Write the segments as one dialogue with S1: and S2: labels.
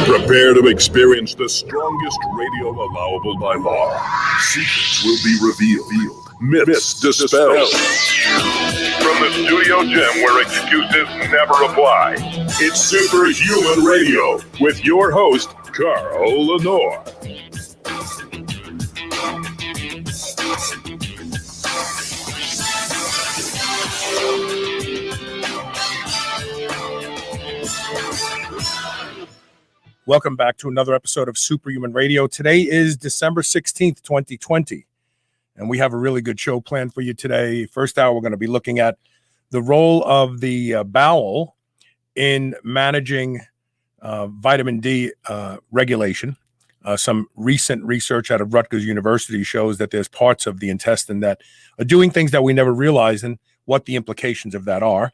S1: Prepare to experience the strongest radio allowable by law. Secrets will be revealed. Myths dispelled. From the studio gym where excuses never apply, it's Superhuman Radio with your host, Carl Lenore.
S2: Welcome back to another episode of Superhuman Radio. Today is December 16th, 2020, and we have a really good show planned for you today. First hour, we're going to be looking at the role of the bowel in managing vitamin D regulation. Some recent research out of Rutgers University shows that there's parts of the intestine that are doing things that we never realized and what the implications of that are.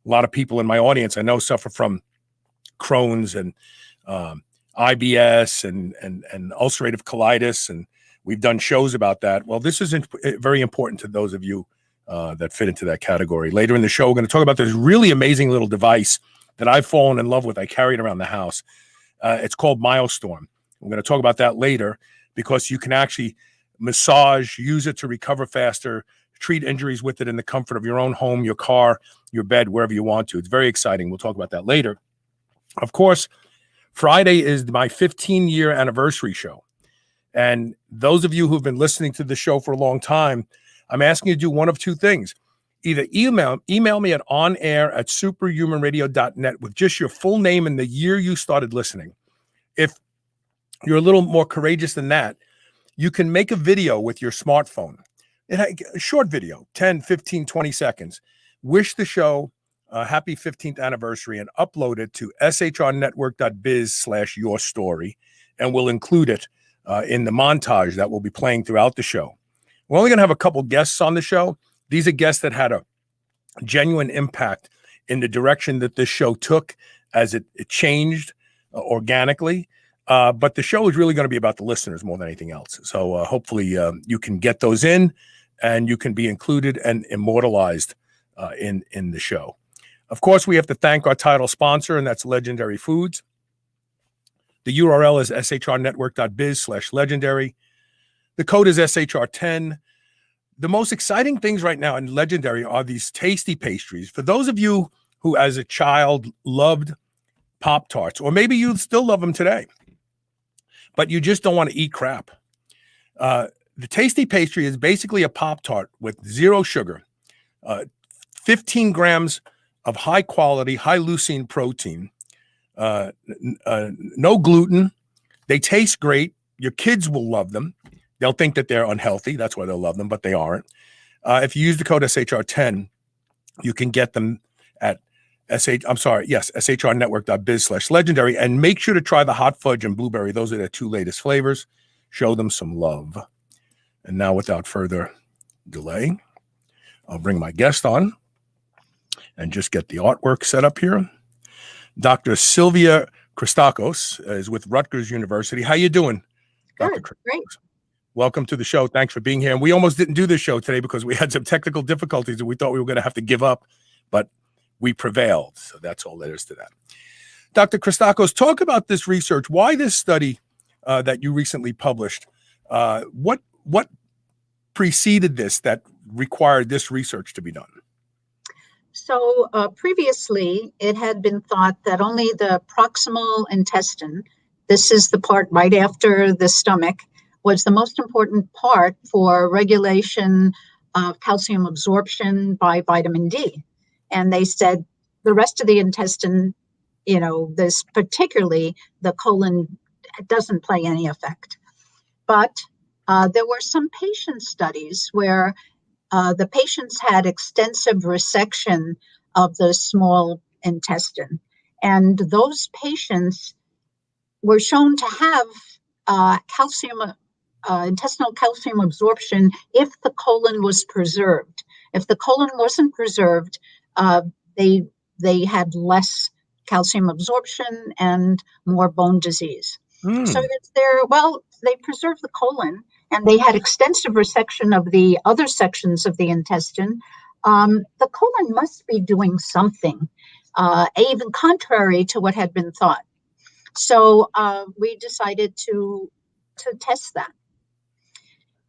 S2: A lot of people in my audience I know suffer from Crohn's and IBS and ulcerative colitis, and we've done shows about that. Well, this is very important to those of you that fit into that category. Later in the show, we're going to talk about this really amazing little device that I've fallen in love with. I carry it around the house. It's called Myostorm. We're going to talk about that later because you can actually massage, use it to recover faster, treat injuries with it in the comfort of your own home, your car, your bed, wherever you want to. It's very exciting. We'll talk about that later. Of course, Friday is my 15-year anniversary show. And those of you who've been listening to the show for a long time, I'm asking you to do one of two things. Either email me at onair@superhumanradio.net with just your full name and the year you started listening. If you're a little more courageous than that, you can make a video with your smartphone. A short video, 10, 15, 20 seconds. Wish the show happy 15th anniversary and upload it to shrnetwork.biz/yourstory, and we'll include it in the montage that will be playing throughout the show. We're only going to have a couple guests on the show. These are guests that had a genuine impact in the direction that this show took as it changed organically. But the show is really going to be about the listeners more than anything else. So hopefully you can get those in and you can be included and immortalized in the show. Of course, we have to thank our title sponsor, and that's Legendary Foods. The URL is shrnetwork.biz/legendary. The code is SHR10. The most exciting things right now in Legendary are these tasty pastries. For those of you who, as a child, loved Pop-Tarts, or maybe you still love them today, but you just don't want to eat crap. The tasty pastry is basically a Pop-Tart with zero sugar, 15 grams of high quality, high leucine protein, no gluten. They taste great. Your kids will love them. They'll think that they're unhealthy. That's why they'll love them, but they aren't. If you use the code SHR10, you can get them at shrnetwork.biz/legendary, and make sure to try the hot fudge and blueberry. Those are the two latest flavors. Show them some love. And now, without further delay, I'll bring my guest on and just get the artwork set up here. Dr. Sylvia Christakos is with Rutgers University. How you doing, Dr. Christakos?
S3: Great.
S2: Welcome to the show. Thanks for being here. And we almost didn't do this show today because we had some technical difficulties and we thought we were going to have to give up, but we prevailed. So that's all there is to that. Dr. Christakos, talk about this research. Why this study that you recently published? What preceded this that required this research to be done?
S3: So previously, it had been thought that only the proximal intestine, this is the part right after the stomach, was the most important part for regulation of calcium absorption by vitamin D. And they said the rest of the intestine, this particularly the colon, doesn't play any effect. But there were some patient studies where the patients had extensive resection of the small intestine. And those patients were shown to have intestinal calcium absorption if the colon was preserved. If the colon wasn't preserved, they had less calcium absorption and more bone disease. So they preserved the colon, and they had extensive resection of the other sections of the intestine. The colon must be doing something. even contrary to what had been thought. So we decided to test that.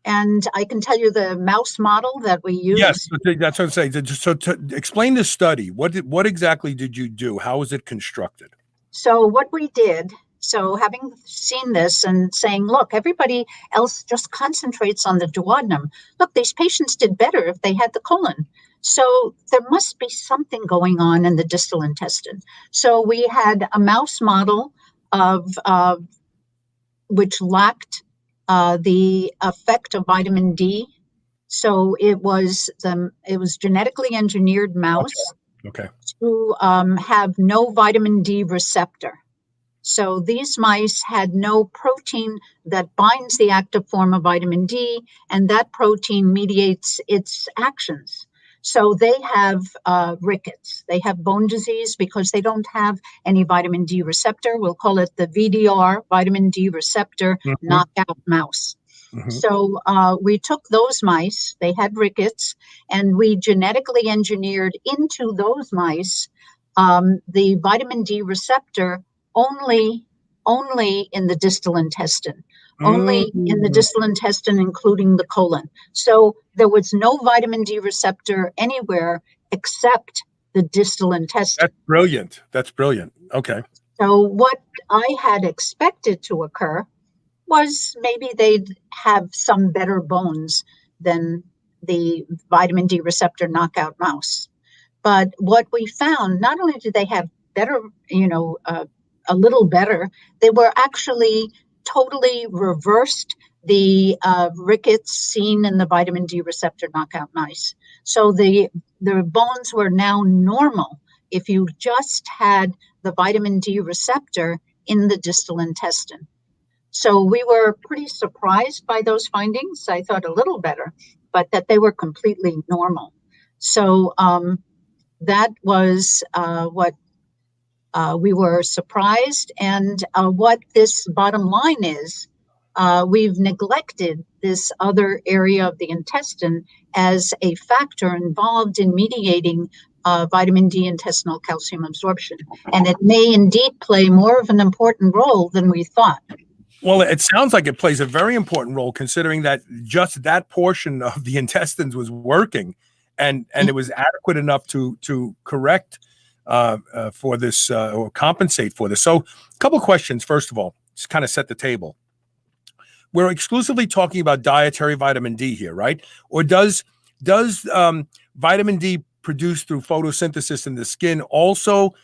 S3: And I can tell you the mouse model that we used.
S2: Yes, that's what I'm saying. So to explain this study, what exactly did you do? How was it constructed?
S3: So what we did, so having seen this and saying, look, everybody else just concentrates on the duodenum. Look, these patients did better if they had the colon. So there must be something going on in the distal intestine. So we had a mouse model of which lacked the effect of vitamin D. So it was genetically engineered mouse
S2: Okay.
S3: to have no vitamin D receptor. So these mice had no protein that binds the active form of vitamin D, and that protein mediates its actions. So they have rickets. They have bone disease because they don't have any vitamin D receptor. We'll call it the VDR, vitamin D receptor knockout mouse. So we took those mice, they had rickets, and we genetically engineered into those mice the vitamin D receptor only in the distal intestine, only in the distal intestine, including the colon. So there was no vitamin D receptor anywhere except the distal intestine.
S2: That's brilliant. Okay.
S3: So what I had expected to occur was maybe they'd have some better bones than the vitamin D receptor knockout mouse. But what we found, not only did they have better, a little better, they were actually totally reversed the rickets seen in the vitamin D receptor knockout mice. So the bones were now normal if you just had the vitamin D receptor in the distal intestine. So we were pretty surprised by those findings. I thought a little better, but that they were completely normal. So that was what we were surprised. And what this bottom line is, we've neglected this other area of the intestine as a factor involved in mediating vitamin D intestinal calcium absorption. And it may indeed play more of an important role than we thought.
S2: Well, it sounds like it plays a very important role, considering that just that portion of the intestines was working, and it was adequate enough to correct for this or compensate for this. So, a couple of questions. First of all, just kind of set the table. We're exclusively talking about dietary vitamin D here, right? Or does vitamin D produced through photosynthesis in the skin also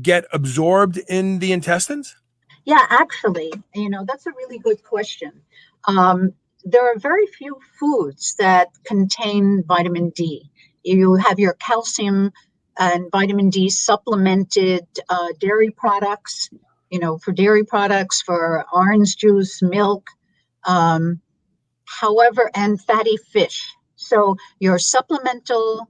S2: get absorbed in the intestines?
S3: Yeah, actually, that's a really good question. There are very few foods that contain vitamin D. You have your calcium and vitamin D supplemented dairy products, for dairy products, for orange juice, milk, however, and fatty fish. So your supplemental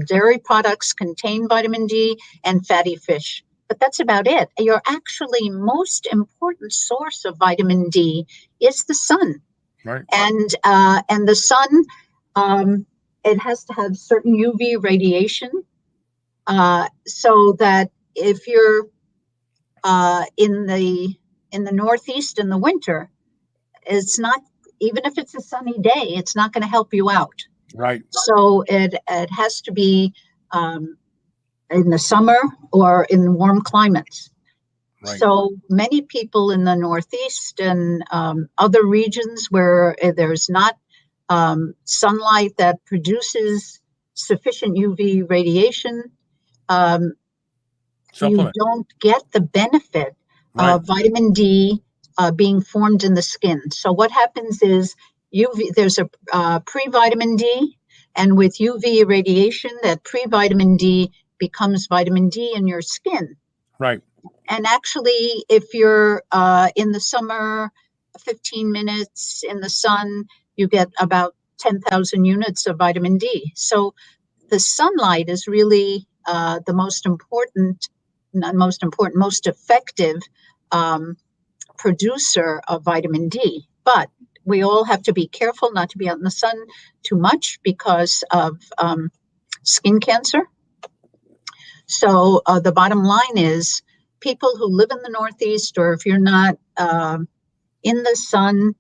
S3: dairy products contain vitamin D and fatty fish. But that's about it. Your actually most important source of vitamin D is the sun.
S2: Right.
S3: And the sun, it has to have certain UV radiation, so that if you're in the Northeast in the winter, it's not, even if it's a sunny day, it's not going to help you out.
S2: Right.
S3: So it has to be in the summer or in warm climates. Right. So many people in the Northeast and other regions where there's not sunlight that produces sufficient UV radiation, you don't get the benefit of vitamin D being formed in the skin. So what happens is there's a pre-vitamin D, and with UV irradiation, that pre-vitamin D becomes vitamin D in your skin.
S2: Right.
S3: And actually, if you're in the summer, 15 minutes in the sun, you get about 10,000 units of vitamin D. So the sunlight is really the most effective producer of vitamin D. But we all have to be careful not to be out in the sun too much because of skin cancer. So the bottom line is people who live in the Northeast, or if you're not in the sun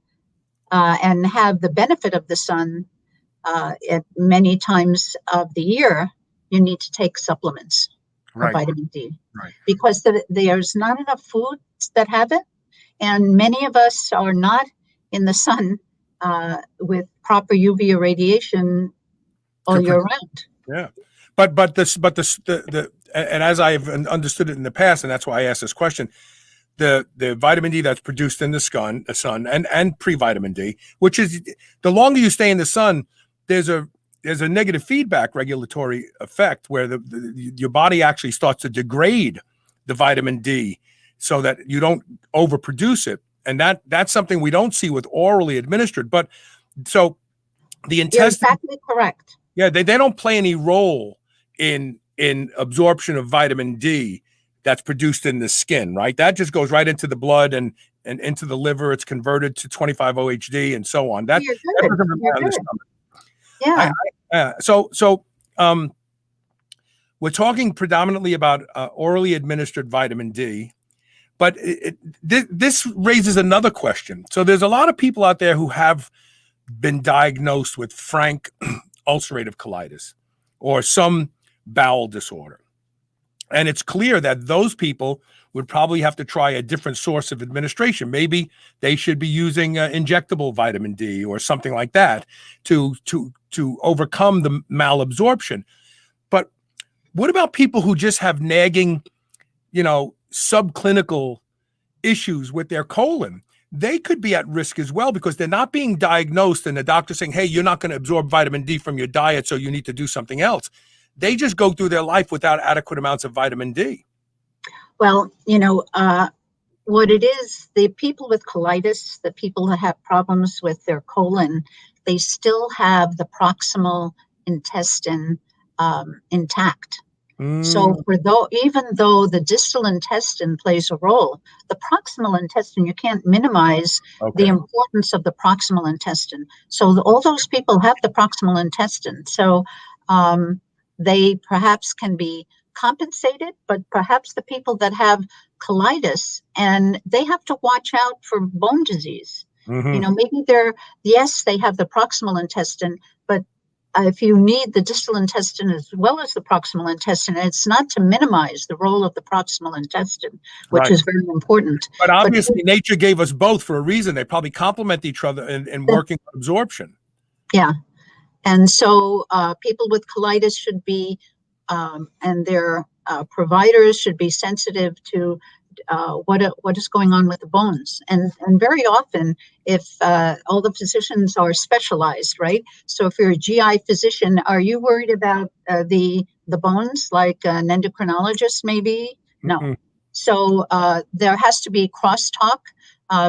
S3: and have the benefit of the sun at many times of the year, you need to take supplements for
S2: Right.
S3: vitamin D
S2: Right.
S3: because there's not enough foods that have it. And many of us are not in the sun with proper UV irradiation all year round.
S2: Yeah. But and as I've understood it in the past, and that's why I asked this question, the vitamin D that's produced in the sun and pre-vitamin D, which is the longer you stay in the sun, there's a negative feedback regulatory effect where your body actually starts to degrade the vitamin D so that you don't overproduce it. And that's something we don't see with orally administered. But so the intestine,
S3: you're exactly correct.
S2: Yeah, they don't play any role in absorption of vitamin D that's produced in the skin, right? That just goes right into the blood and into the liver. It's converted to 25-OHD and so on. That doesn't rely on the stomach.
S3: Yeah.
S2: So we're talking predominantly about orally administered vitamin D, but this raises another question. So there's a lot of people out there who have been diagnosed with frank ulcerative colitis or some bowel disorder. And it's clear that those people would probably have to try a different source of administration. Maybe they should be using injectable vitamin D or something like that to overcome the malabsorption. But what about people who just have nagging, subclinical issues with their colon? They could be at risk as well because they're not being diagnosed and the doctor's saying, hey, you're not going to absorb vitamin D from your diet, so you need to do something else. They just go through their life without adequate amounts of vitamin D.
S3: Well, what it is, the people with colitis, the people that have problems with their colon, they still have the proximal intestine intact. So even though the distal intestine plays a role, the proximal intestine, you can't minimize the importance of the proximal intestine. So all those people have the proximal intestine. So they perhaps can be compensated, but perhaps the people that have colitis and they have to watch out for bone disease. Maybe they have the proximal intestine, but if you need the distal intestine as well as the proximal intestine, it's not to minimize the role of the proximal intestine, which is very important.
S2: But obviously, nature gave us both for a reason. They probably complement each other in working on absorption.
S3: Yeah. And so people with colitis should be, and their providers should be sensitive to what is going on with the bones. And very often, if all the physicians are specialized, right? So if you're a GI physician, are you worried about the bones like an endocrinologist maybe? No. Mm-hmm. So there has to be crosstalk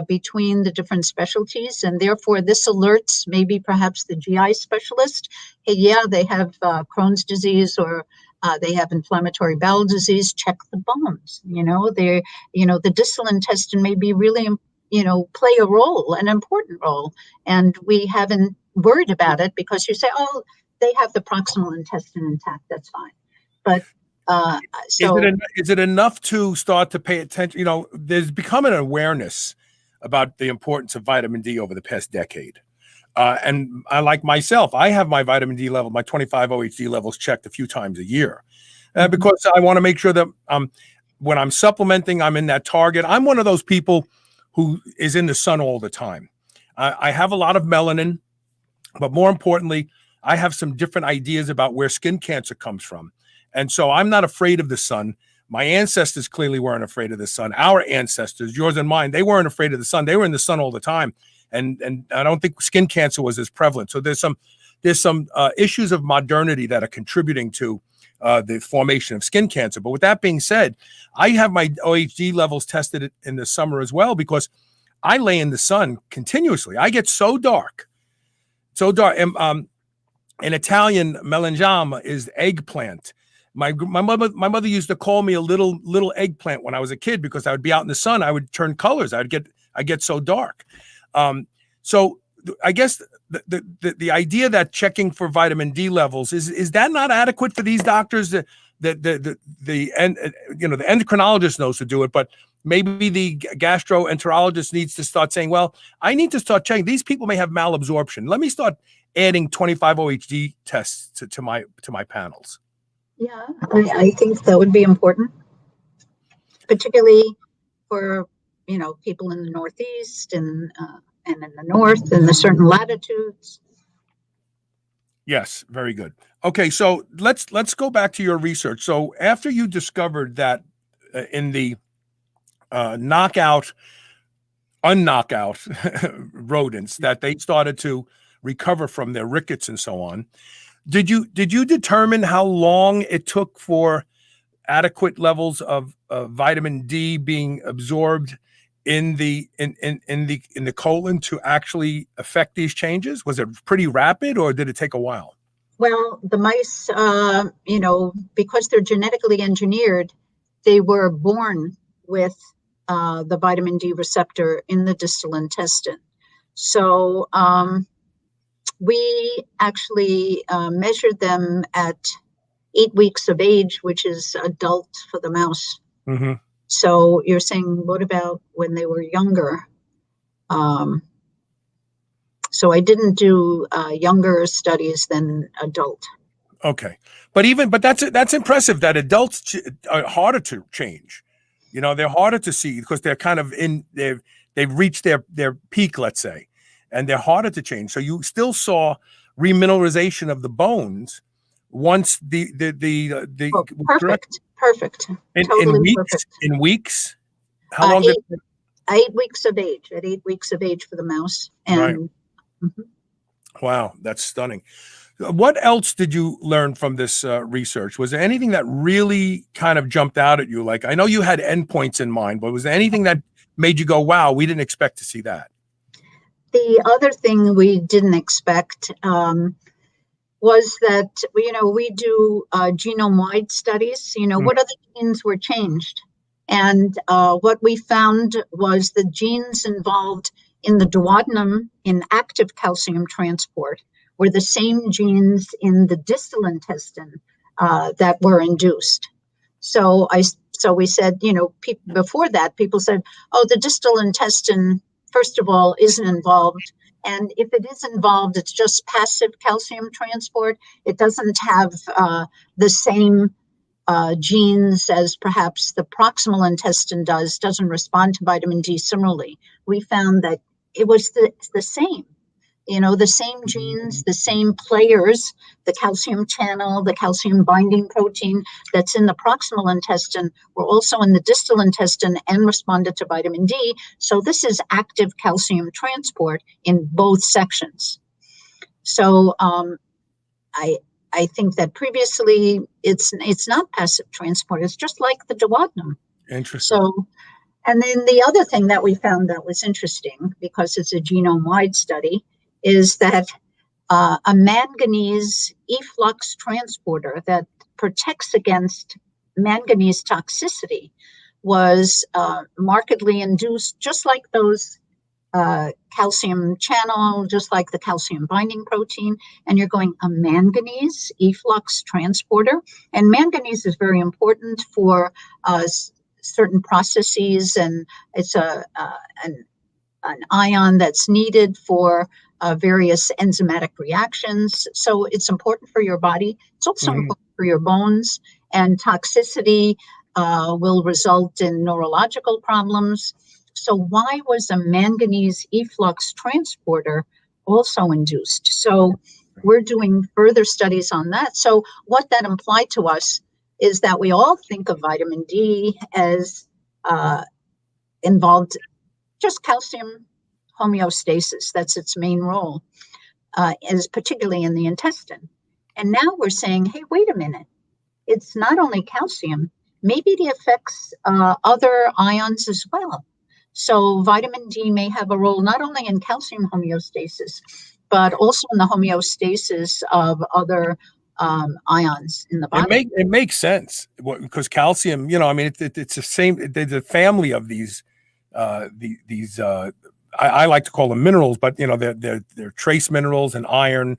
S3: between the different specialties, and therefore this alerts maybe perhaps the GI specialist, hey, yeah, they have Crohn's disease or they have inflammatory bowel disease, check the bones. The distal intestine may be really, play a role, an important role. And we haven't worried about it because you say, oh, they have the proximal intestine intact. That's fine. But
S2: is it enough to start to pay attention? There's become an awareness about the importance of vitamin D over the past decade. And I, like myself, I have my vitamin D level, my 25-OHD levels checked a few times a year because I want to make sure that when I'm supplementing, I'm in that target. I'm one of those people who is in the sun all the time. I have a lot of melanin, but more importantly, I have some different ideas about where skin cancer comes from. And so I'm not afraid of the sun. My ancestors clearly weren't afraid of the sun. Our ancestors, yours and mine, they weren't afraid of the sun. They were in the sun all the time. And I don't think skin cancer was as prevalent. So there's some issues of modernity that are contributing to the formation of skin cancer. But with that being said, I have my OHD levels tested in the summer as well because I lay in the sun continuously. I get so dark. And, in Italian, melangium is eggplant. My mother used to call me a little eggplant when I was a kid because I would be out in the sun. I would turn colors. I get so dark. So I guess the idea that checking for vitamin D levels is that not adequate for these doctors? the endocrinologist knows to do it, but maybe the gastroenterologist needs to start saying, well, I need to start checking. These people may have malabsorption. Let me start adding 25-OHD tests to my panels.
S3: Yeah, I think that would be important, particularly for, people in the Northeast and in the North and the certain latitudes.
S2: Yes, very good. Okay, so let's go back to your research. So after you discovered that in the unknockout rodents that they started to recover from their rickets and so on, did you determine how long it took for adequate levels of vitamin D being absorbed in the colon to actually affect these changes? Was it pretty rapid, or did it take a while?
S3: Well, the mice, because they're genetically engineered, they were born with the vitamin D receptor in the distal intestine. So we actually measured them at 8 weeks of age, which is adult for the mouse.
S2: Mm-hmm.
S3: So you're saying, what about when they were younger? So I didn't do younger studies than adult.
S2: Okay, but that's impressive that adults are harder to change. They're harder to see because they're kind of they've reached their peak, let's say, and they're harder to change. So you still saw remineralization of the bones once the
S3: perfect.
S2: In weeks.
S3: Perfect.
S2: In weeks, how long?
S3: 8 weeks of age. At 8 weeks of age for the mouse, and
S2: right. Mm-hmm. Wow, that's stunning. What else did you learn from this research? Was there anything that really kind of jumped out at you? Like, I know you had endpoints in mind, but was there anything that made you go, wow, we didn't expect to see that?
S3: The other thing we didn't expect was that, we do genome-wide studies, what other genes were changed. And what we found was the genes involved in the duodenum in active calcium transport were the same genes in the distal intestine that were induced. So we said, before that, people said, oh, the distal intestine, first of all, isn't involved. And if it is involved, it's just passive calcium transport. It doesn't have the same genes as perhaps the proximal intestine doesn't respond to vitamin D similarly. We found that it was the same. The same genes, the same players, the calcium channel, the calcium binding protein that's in the proximal intestine were also in the distal intestine and responded to vitamin D. So this is active calcium transport in both sections. So I think that previously it's not passive transport. It's just like the duodenum.
S2: Interesting.
S3: So, and then the other thing that we found that was interesting, because it's a genome-wide study, is that a manganese efflux transporter that protects against manganese toxicity was markedly induced, just like those calcium channel, just like the calcium binding protein. And you're going, a manganese efflux transporter. And manganese is very important for certain processes, and it's an ion that's needed for various enzymatic reactions. So it's important for your body. It's also important for your bones, and toxicity will result in neurological problems. So why was a manganese efflux transporter also induced? So we're doing further studies on that. So what that implied to us is that we all think of vitamin D as involved just calcium homeostasis. That's its main role, is particularly in the intestine. And now we're saying, hey, wait a minute. It's not only calcium, maybe it affects other ions as well. So vitamin D may have a role not only in calcium homeostasis, but also in the homeostasis of other ions in the body.
S2: It makes sense because calcium, it's the same. There's a family of these. I like to call them minerals, but they're trace minerals and iron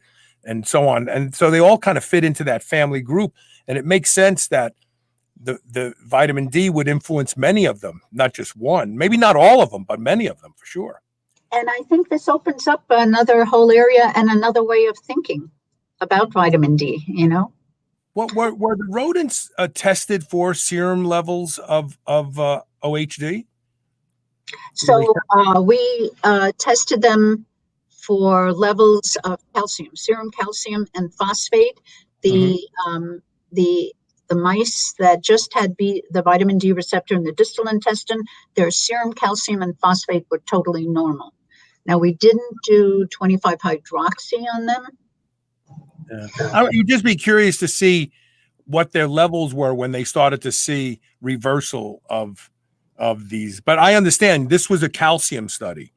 S2: and so on. And so they all kind of fit into that family group. And it makes sense that the vitamin D would influence many of them, not just one, maybe not all of them, but many of them for sure.
S3: And I think this opens up another whole area and another way of thinking about vitamin D,
S2: What were the rodents tested for serum levels of OHD?
S3: So we tested them for levels of calcium, serum calcium and phosphate. The mice that just had the vitamin D receptor in the distal intestine, their serum calcium and phosphate were totally normal. Now, we didn't do 25-hydroxy on them.
S2: Yeah. You'd just be curious to see what their levels were when they started to see reversal of these. But I understand this was a calcium study.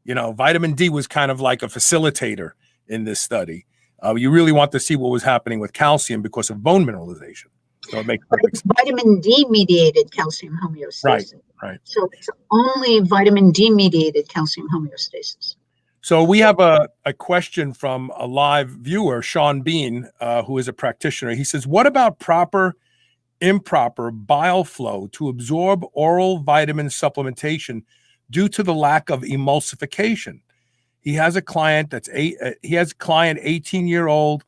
S2: Vitamin D was kind of like a facilitator in this study. You really want to see what was happening with calcium because of bone mineralization. So it makes perfect sense.
S3: Vitamin D mediated calcium homeostasis.
S2: Right.
S3: So it's only vitamin D mediated calcium homeostasis.
S2: So we have a question from a live viewer, Sean Bean, who is a practitioner. He says, what about improper bile flow to absorb oral vitamin supplementation due to the lack of emulsification? He has a client 18-year-old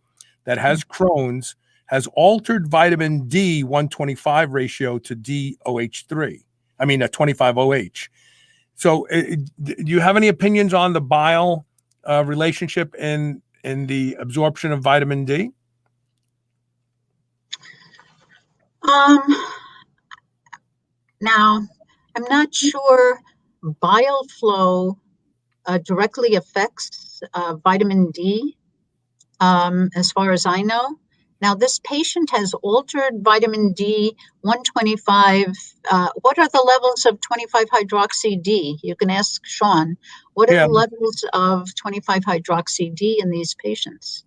S2: that has Crohn's, has altered vitamin D 125 ratio to DOH3. I mean, a 25 OH. So do you have any opinions on the bile relationship in the absorption of vitamin D?
S3: Now, I'm not sure bile flow directly affects vitamin D, as far as I know. Now, this patient has altered vitamin D 125. What are the levels of 25-hydroxy D? You can ask Sean. What are the levels of 25-hydroxy D in these patients?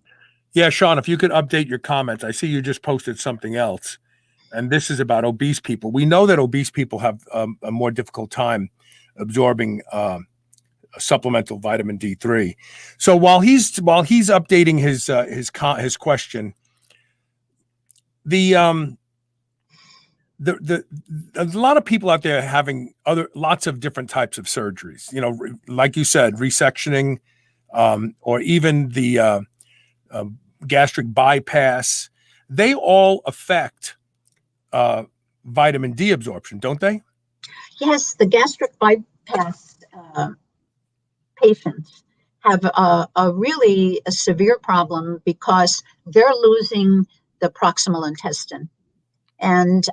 S2: Yeah, Sean, if you could update your comments. I see you just posted something else, and this is about obese people. We know that obese people have a more difficult time absorbing supplemental vitamin D3. So while he's updating his question, a lot of people out there having lots of different types of surgeries, like you said, resectioning, or even the gastric bypass. They all affect vitamin D absorption, don't they?
S3: Yes, the gastric bypass patients have a really severe problem because they're losing the proximal intestine, and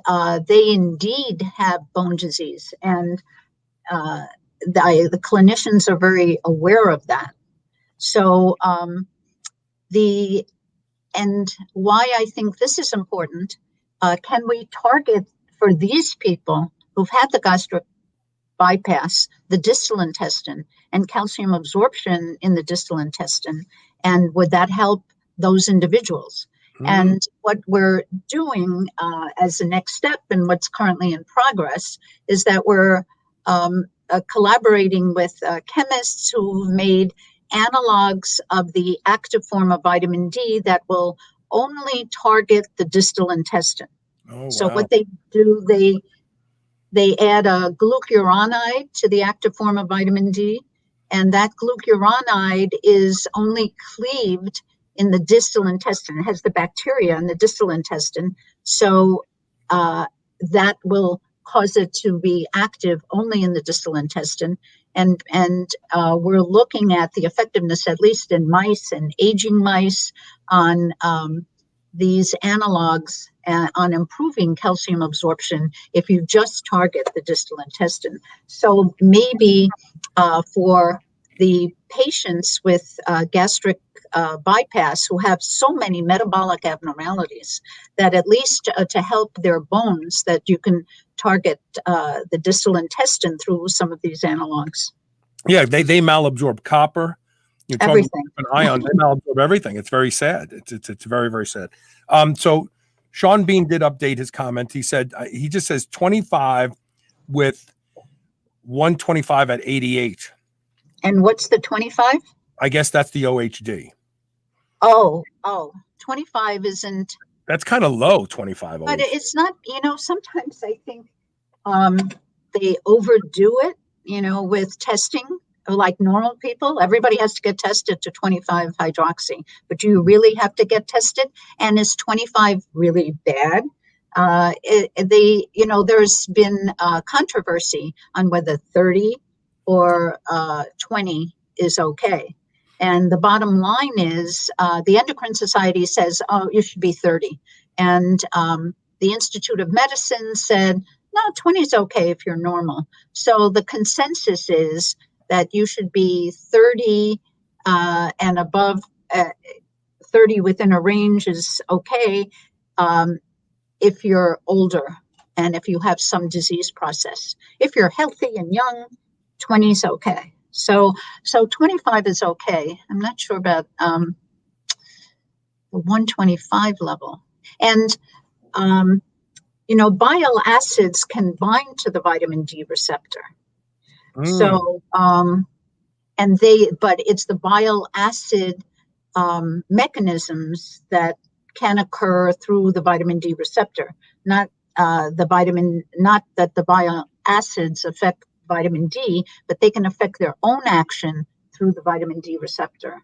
S3: they indeed have bone disease, and the clinicians are very aware of that. So and why I think this is important, can we target for these people who've had the gastric bypass the distal intestine and calcium absorption in the distal intestine, and would that help those individuals? And what we're doing as the next step and what's currently in progress is that we're collaborating with chemists who've made analogs of the active form of vitamin D that will only target the distal intestine.
S2: Oh,
S3: so
S2: wow.
S3: What they do, they add a glucuronide to the active form of vitamin D, and that glucuronide is only cleaved in the distal intestine. It has the bacteria in the distal intestine, so that will cause it to be active only in the distal intestine. And we're looking at the effectiveness, at least in mice and aging mice, on these analogs on improving calcium absorption if you just target the distal intestine. So maybe for the patients with gastric bypass who have so many metabolic abnormalities, that at least to help their bones, that you can target the distal intestine through some of these analogs.
S2: Yeah, they malabsorb copper. You're
S3: everything.
S2: An ion, they malabsorb everything. It's very sad. It's very, very sad. So Sean Bean did update his comment. He said he just says 25 with 125 at 88.
S3: And what's the 25?
S2: I guess that's the OHD.
S3: Oh, 25 isn't,
S2: That's kind of low, 25
S3: but
S2: always.
S3: it's not, sometimes I think they overdo it, with testing. Like normal people, everybody has to get tested to 25 hydroxy, but do you really have to get tested? And is 25 really bad? There's been controversy on whether 30 or 20 is okay. And the bottom line is the Endocrine Society says, oh, you should be 30. And the Institute of Medicine said, no, 20 is okay if you're normal. So the consensus is that you should be 30 and above. 30 within a range is okay if you're older and if you have some disease process. If you're healthy and young, 20 is okay. So 25 is okay. I'm not sure about the 125 level. And bile acids can bind to the vitamin D receptor. So, but it's the bile acid mechanisms that can occur through the vitamin D receptor, not that the bile acids affect vitamin D, but they can affect their own action through the vitamin D receptor.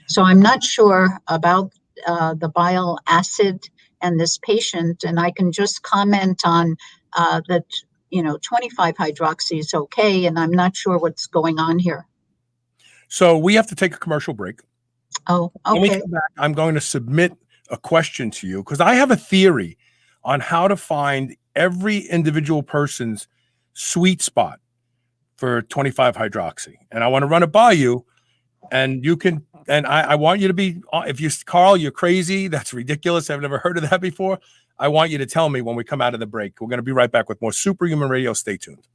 S3: So I'm not sure about the bile acid and this patient, and I can just comment on that 25 hydroxy is okay, and I'm not sure what's going on here.
S2: So we have to take a commercial break.
S3: Oh,
S2: When we
S3: okay.
S2: come back, I'm going to submit a question to you because I have a theory on how to find every individual person's sweet spot for 25 hydroxy. And I want to run it by you, and you can, and I want you to be, if you, Carl, you're crazy. That's ridiculous. I've never heard of that before. I want you to tell me when we come out of the break. We're going to be right back with more Superhuman Radio. Stay tuned.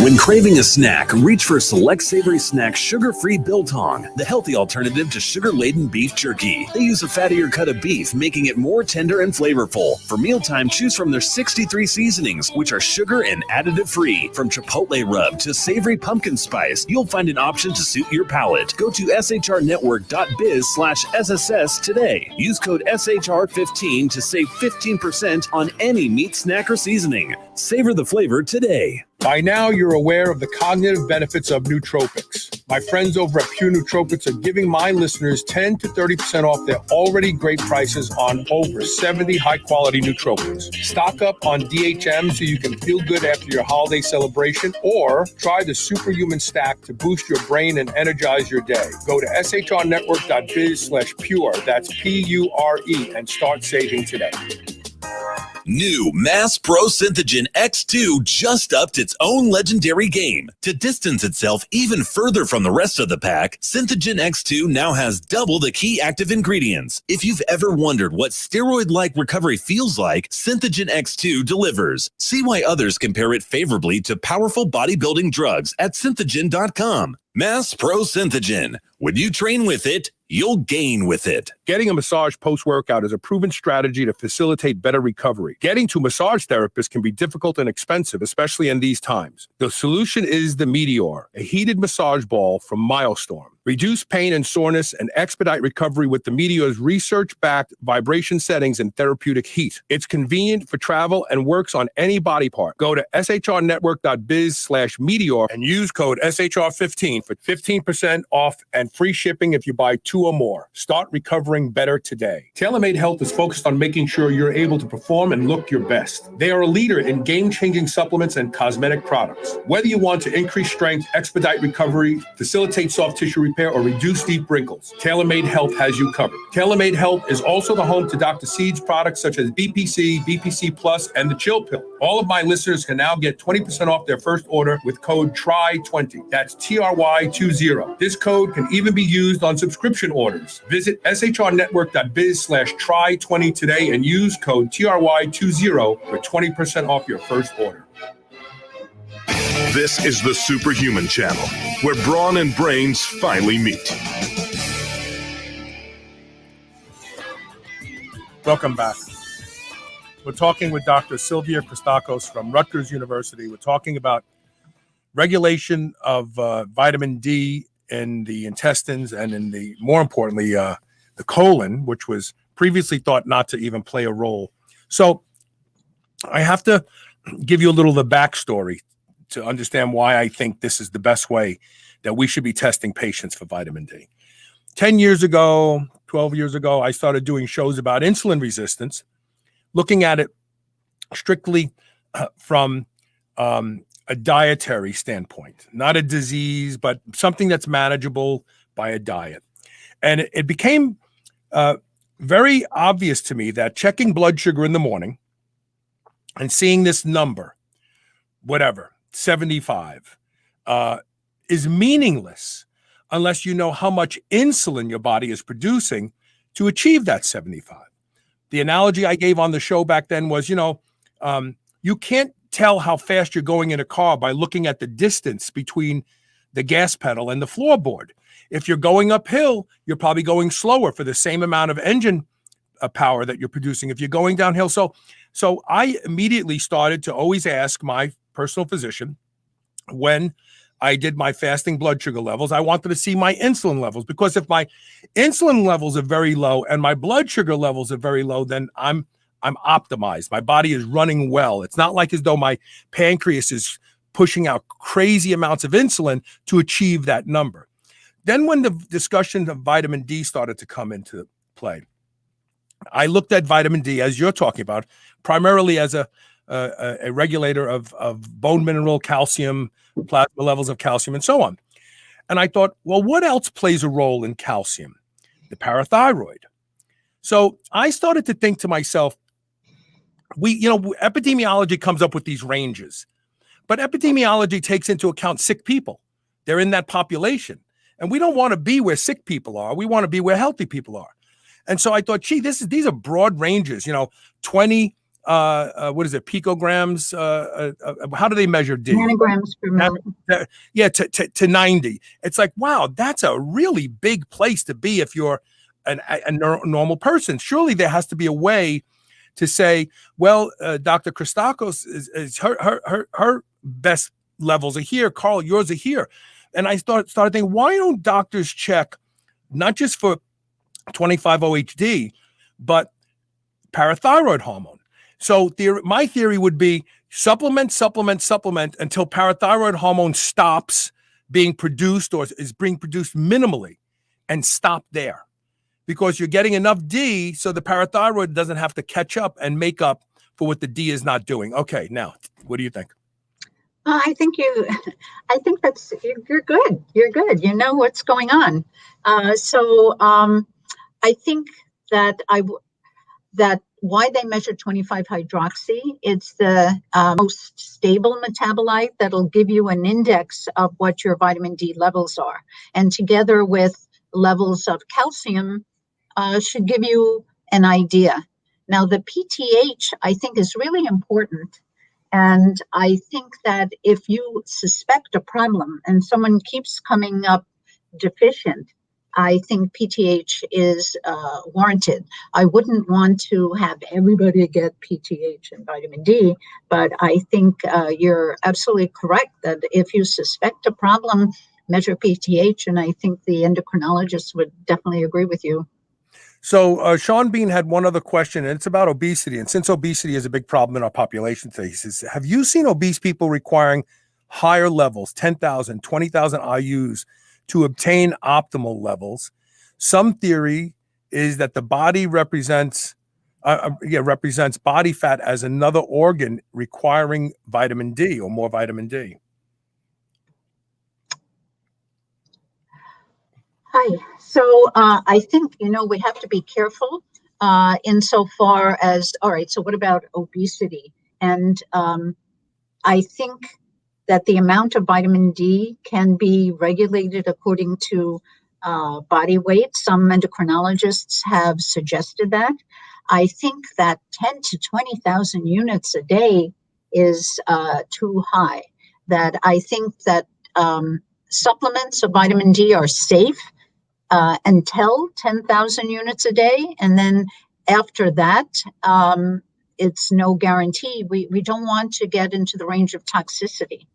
S4: When craving a snack, reach for Select Savory Snacks Sugar-Free Biltong, the healthy alternative to sugar-laden beef jerky. They use a fattier cut of beef, making it more tender and flavorful. For mealtime, choose from their 63 seasonings, which are sugar and additive-free. From chipotle rub to savory pumpkin spice, you'll find an option to suit your palate. Go to shrnetwork.biz/SSS today. Use code SHR15 to save 15% on any meat snack or seasoning. Savor the flavor today.
S2: By now, you're aware of the cognitive benefits of nootropics. My friends over at Pure Nootropics are giving my listeners 10 to 30% off their already great prices on over 70 high-quality nootropics. Stock up on DHM so you can feel good after your holiday celebration, or try the Superhuman Stack to boost your brain and energize your day. Go to shrnetwork.biz/pure, that's PURE, and start saving today.
S4: New Mass Pro Synthogen X2 just upped its own legendary game. To distance itself even further from the rest of the pack, Synthogen X2 now has double the key active ingredients. If you've ever wondered what steroid-like recovery feels like, Synthogen X2 delivers. See why others compare it favorably to powerful bodybuilding drugs at synthogen.com. Mass Pro Synthogen. When you train with it, you'll gain with it.
S2: Getting a massage post-workout is a proven strategy to facilitate better recovery. Getting to massage therapists can be difficult and expensive, especially in these times. The solution is the Meteor, a heated massage ball from Myostorm. Reduce pain and soreness and expedite recovery with the Meteor's research-backed vibration settings and therapeutic heat. It's convenient for travel and works on any body part. Go to shrnetwork.biz/Meteor and use code SHR15 for 15% off and free shipping if you buy 2 or more. Start recovering better today. TaylorMade Health is focused on making sure you're able to perform and look your best. They are a leader in game-changing supplements and cosmetic products. Whether you want to increase strength, expedite recovery, facilitate soft tissue repair, or reduce deep wrinkles, TaylorMade Health has you covered. TaylorMade Health is also the home to Dr. Seed's products such as BPC, BPC Plus, and the Chill Pill. All of my listeners can now get 20% off their first order with code TRY20. That's TRY20. This code can even be used on subscription orders. Visit shrnetwork.biz/try20 today and use code TRY20 for 20% off your first order.
S1: This is the Superhuman Channel, where brawn and brains finally meet.
S2: Welcome back. We're talking with Dr. Sylvia Christakos from Rutgers University. We're talking about regulation of vitamin D in the intestines and in the, more importantly, the colon, which was previously thought not to even play a role. So I have to give you a little of the backstory to understand why I think this is the best way that we should be testing patients for vitamin D. 10 years ago, 12 years ago, I started doing shows about insulin resistance, looking at it strictly from a dietary standpoint, not a disease, but something that's manageable by a diet. And it became very obvious to me that checking blood sugar in the morning and seeing this number, whatever, 75, is meaningless unless you know how much insulin your body is producing to achieve that 75. The analogy I gave on the show back then was, you can't tell how fast you're going in a car by looking at the distance between the gas pedal and the floorboard. If you're going uphill, you're probably going slower for the same amount of engine power that you're producing if you're going downhill. So I immediately started to always ask my personal physician when I did my fasting blood sugar levels, I wanted to see my insulin levels, because if my insulin levels are very low and my blood sugar levels are very low, then I'm optimized. My body is running well. It's not like as though my pancreas is pushing out crazy amounts of insulin to achieve that number. Then when the discussion of vitamin D started to come into play, I looked at vitamin D, as you're talking about, primarily as a regulator of bone mineral, calcium, plasma levels of calcium, and so on. And I thought, well, what else plays a role in calcium? The parathyroid. So I started to think to myself, epidemiology comes up with these ranges, but epidemiology takes into account sick people. They're in that population. And we don't want to be where sick people are. We want to be where healthy people are. And so I thought, these are broad ranges, 20, picograms, how do they measure D?
S3: Nanograms per milliliter.
S2: Yeah, to 90. It's like, wow, that's a really big place to be if you're a normal person. Surely there has to be a way to say, well, Dr. Christakos is her best levels are here. Carl, yours are here. And I started thinking, why don't doctors check not just for 25-OHD, but parathyroid hormone? So my theory would be supplement until parathyroid hormone stops being produced or is being produced minimally, and stop there, because you're getting enough D so the parathyroid doesn't have to catch up and make up for what the D is not doing. Okay, now, what do you think?
S3: I think that's, you're good. You're good. You know what's going on. I think that why they measure 25-hydroxy, it's the most stable metabolite that'll give you an index of what your vitamin D levels are. And together with levels of calcium should give you an idea. Now, the PTH, I think, is really important. And I think that if you suspect a problem and someone keeps coming up deficient, I think PTH is warranted. I wouldn't want to have everybody get PTH and vitamin D, but I think you're absolutely correct that if you suspect a problem, measure PTH, and I think the endocrinologist would definitely agree with you.
S2: So Sean Bean had one other question, and it's about obesity. And since obesity is a big problem in our population today, he says, have you seen obese people requiring higher levels, 10,000, 20,000 IUs to obtain optimal levels? Some theory is that the body represents body fat as another organ requiring vitamin D or more vitamin D.
S3: Hi. So I think, we have to be careful insofar as, all right, so what about obesity? And I think that the amount of vitamin D can be regulated according to body weight. Some endocrinologists have suggested that. I think that 10 to 20,000 units a day is too high. That I think that supplements of vitamin D are safe until 10,000 units a day. And then after that, it's no guarantee. We don't want to get into the range of toxicity.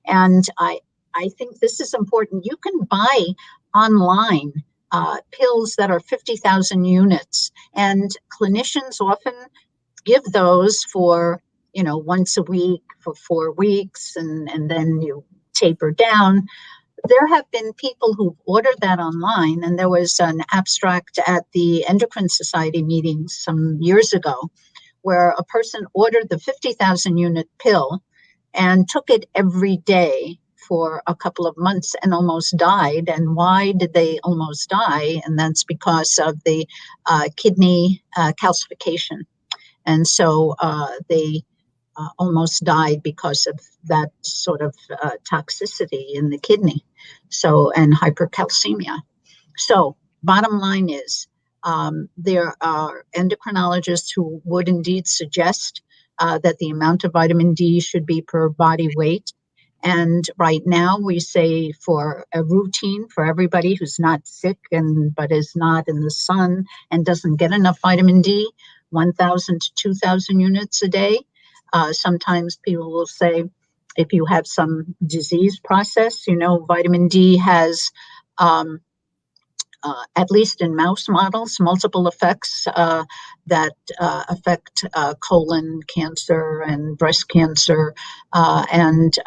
S3: And I think this is important. You can buy online pills that are 50,000 units, and clinicians often give those for, once a week for 4 weeks, and then you taper down. There have been people who've ordered that online, and there was an abstract at the Endocrine Society meeting some years ago where a person ordered the 50,000 unit pill and took it every day for a couple of months and almost died. And why did they almost die? And that's because of the kidney calcification. And so they almost died because of that sort of toxicity in the kidney, and hypercalcemia. So bottom line is, there are endocrinologists who would indeed suggest that the amount of vitamin D should be per body weight. And right now we say for a routine for everybody who's not sick but is not in the sun and doesn't get enough vitamin D, 1,000 to 2,000 units a day. Sometimes people will say, if you have some disease process, vitamin D has, at least in mouse models, multiple effects that affect colon cancer and breast cancer, and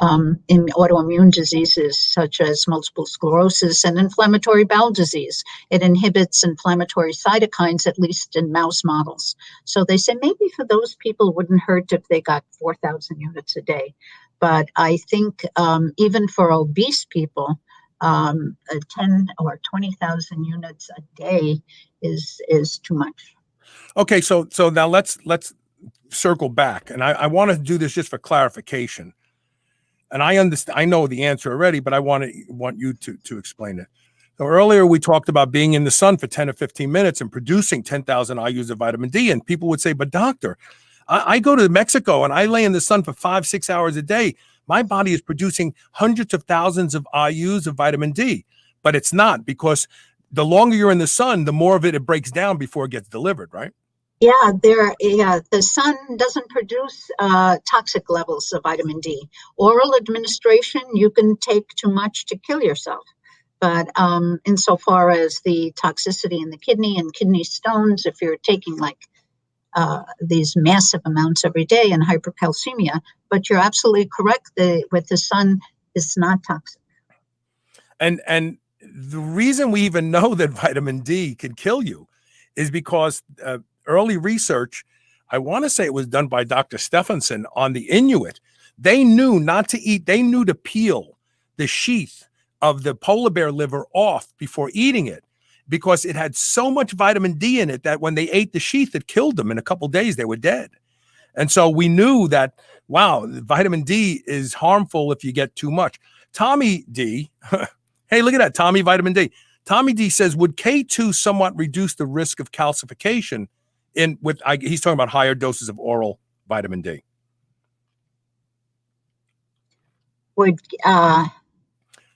S3: in autoimmune diseases such as multiple sclerosis and inflammatory bowel disease. It inhibits inflammatory cytokines, at least in mouse models. So they say maybe for those people it wouldn't hurt if they got 4,000 units a day. But I think even for obese people, 10 or 20,000 units a day is too much.
S2: Okay, so now let's circle back, and I want to do this just for clarification. And I understand, I know the answer already, but I want you to explain it. So earlier we talked about being in the sun for 10 or 15 minutes and producing 10,000 IUs of vitamin D, and people would say, "But doctor, I go to Mexico and I lay in the sun for 5-6 hours a day. My body is producing hundreds of thousands of IUs of vitamin D," but it's not, because the longer you're in the sun, the more of it breaks down before it gets delivered, right?
S3: Yeah, the sun doesn't produce toxic levels of vitamin D. Oral administration, you can take too much to kill yourself. But insofar as the toxicity in the kidney and kidney stones, if you're taking these massive amounts every day and hypercalcemia, but you're absolutely correct. With the sun, it's not toxic.
S2: And the reason we even know that vitamin D can kill you is because early research, I want to say it was done by Dr. Stephenson on the Inuit. They knew not to eat. They knew to peel the sheath of the polar bear liver off before eating it, because it had so much vitamin D in it that when they ate the sheath, it killed them. In a couple of days, they were dead. And so we knew that, wow, vitamin D is harmful if you get too much. Tommy D, hey, look at that, Tommy, vitamin D. Tommy D says, would K2 somewhat reduce the risk of calcification he's talking about higher doses of oral vitamin D?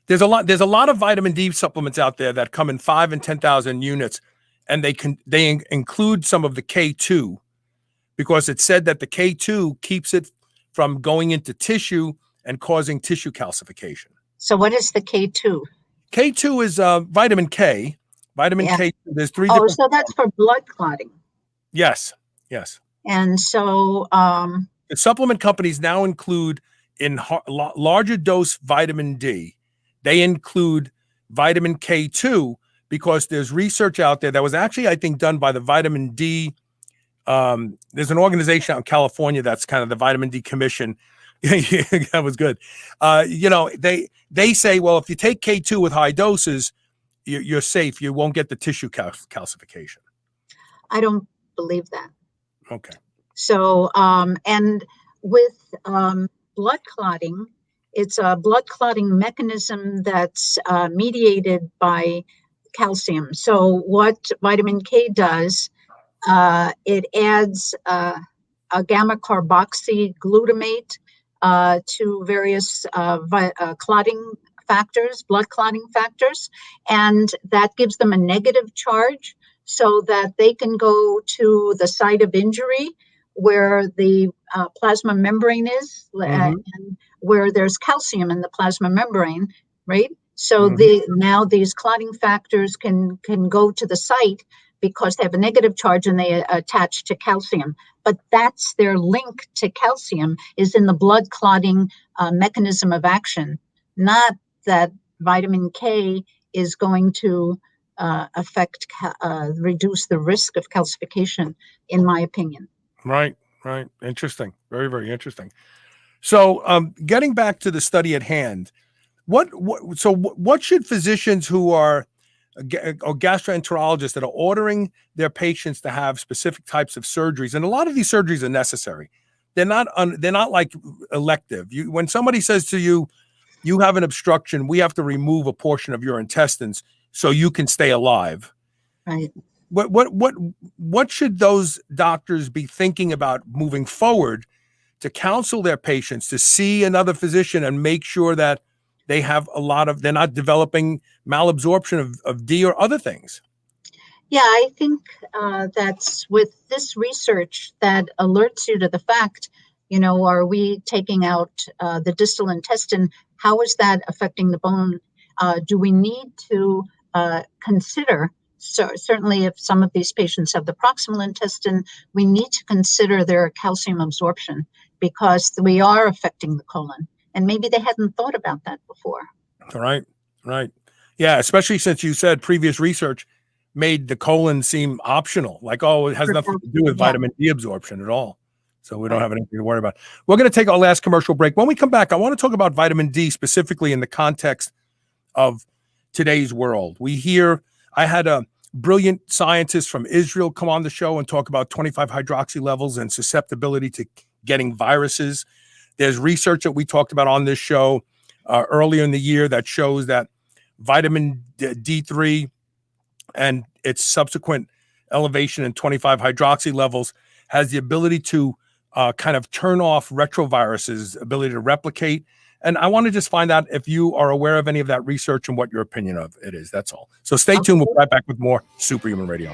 S2: There's a lot of vitamin D supplements out there that come in 5 and 10,000 units, and they include some of the K2, because it said that the K2 keeps it from going into tissue and causing tissue calcification.
S3: So what is the K2?
S2: K2 is vitamin K. Vitamin K. There's 3 different.
S3: So that's for blood clotting.
S2: Yes.
S3: And so
S2: the supplement companies now include in larger dose vitamin D. They include vitamin K2 because there's research out there that was actually, I think, done by the vitamin D. There's an organization out in California that's kind of the Vitamin D Commission. That was good. They say, well, if you take K2 with high doses, you're safe. You won't get the tissue calcification.
S3: I don't believe that.
S2: Okay.
S3: So, and with blood clotting, it's a blood clotting mechanism that's mediated by calcium. So what vitamin K does, it adds a gamma carboxyglutamate to various clotting factors, blood clotting factors, and that gives them a negative charge so that they can go to the site of injury where the plasma membrane is, and where there's calcium in the plasma membrane, right? So now these clotting factors can go to the site because they have a negative charge and they attach to calcium. But that's their link to calcium is in the blood clotting mechanism of action, not that vitamin K is going to reduce the risk of calcification, in my opinion.
S2: Right. Interesting. Very, very interesting. So getting back to the study at hand, what should physicians who are or gastroenterologists that are ordering their patients to have specific types of surgeries, and a lot of these surgeries are necessary. They're not like elective. When somebody says to you, you have an obstruction, we have to remove a portion of your intestines so you can stay alive.
S3: Right.
S2: What should those doctors be thinking about moving forward to counsel their patients to see another physician and make sure that they have they're not developing malabsorption of D or other things?
S3: Yeah, I think that's with this research that alerts you to the fact, are we taking out the distal intestine? How is that affecting the bone? Do we need to consider, so certainly if some of these patients have the proximal intestine, we need to consider their calcium absorption because we are affecting the colon. And maybe they hadn't thought about that before.
S2: Right. Yeah, especially since you said previous research made the colon seem optional, like, it has nothing to do with vitamin D absorption at all. So we don't have anything to worry about. We're going to take our last commercial break. When we come back, I want to talk about vitamin D specifically in the context of today's world. I had a brilliant scientist from Israel come on the show and talk about 25 hydroxy levels and susceptibility to getting viruses. There's research that we talked about on this show earlier in the year that shows that vitamin D3 and its subsequent elevation in 25 hydroxy levels has the ability to kind of turn off retroviruses' ability to replicate. And I want to just find out if you are aware of any of that research and what your opinion of it is. That's all. So stay tuned. We'll be right back with more Superhuman Radio.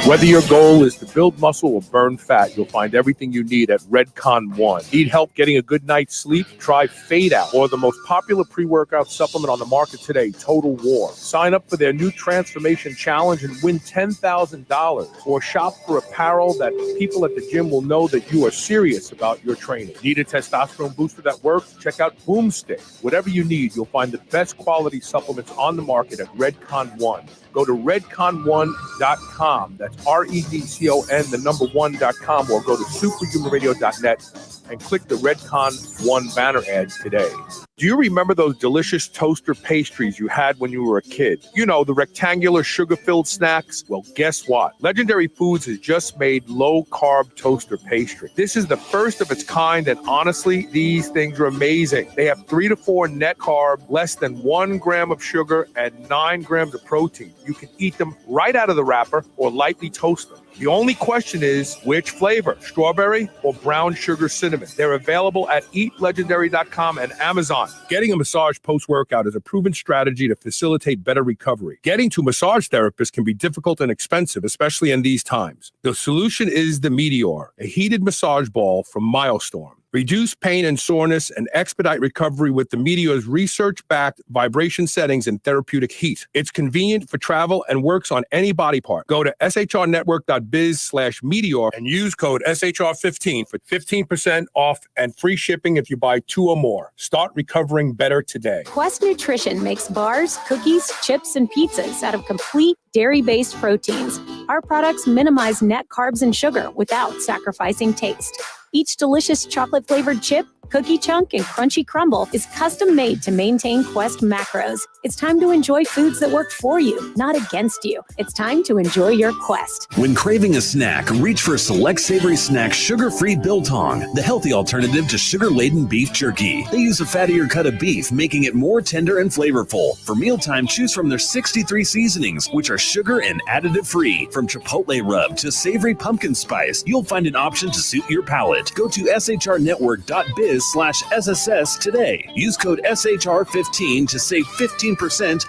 S2: Whether your goal is to build muscle or burn fat, you'll find everything you need at Redcon One. Need help getting a good night's sleep? Try Fade Out, or the most popular pre-workout supplement on the market today, Total War. Sign up for their new Transformation Challenge and win $10,000, or shop for apparel that people at the gym will know that you are serious about your training. Need a testosterone booster that works? Check out Boomstick. Whatever you need, you'll find the best quality supplements on the market at Redcon One. Go to redcon1.com. That's REDCON1.com, or go to superhumanradio.net and click the Redcon One banner ad today. Do you remember those delicious toaster pastries you had when you were a kid? The rectangular sugar-filled snacks? Well, guess what? Legendary Foods has just made low-carb toaster pastry. This is the first of its kind, and honestly, these things are amazing. They have 3 to 4 net carb, less than 1 gram of sugar, and 9 grams of protein. You can eat them right out of the wrapper or lightly toast them. The only question is, which flavor, strawberry or brown sugar cinnamon? They're available at eatlegendary.com and Amazon. Getting a massage post-workout is a proven strategy to facilitate better recovery. Getting to massage therapists can be difficult and expensive, especially in these times. The solution is the Meteor, a heated massage ball from Myostorm. Reduce pain and soreness and expedite recovery with the Meteor's research-backed vibration settings and therapeutic heat. It's convenient for travel and works on any body part. Go to shrnetwork.biz/Meteor and use code SHR15 for 15% off and free shipping if you buy 2 or more. Start recovering better today.
S5: Quest Nutrition makes bars, cookies, chips, and pizzas out of complete dairy-based proteins. Our products minimize net carbs and sugar without sacrificing taste. Each delicious chocolate-flavored chip, cookie chunk, and crunchy crumble is custom-made to maintain Quest macros. It's time to enjoy foods that work for you, not against you. It's time to enjoy your quest.
S4: When craving a snack, reach for Select Savory Snacks Sugar-Free Biltong, the healthy alternative to sugar-laden beef jerky. They use a fattier cut of beef, making it more tender and flavorful. For mealtime, choose from their 63 seasonings, which are sugar and additive-free. From chipotle rub to savory pumpkin spice, you'll find an option to suit your palate. Go to shrnetwork.biz/SSS today. Use code SHR15 to save 15%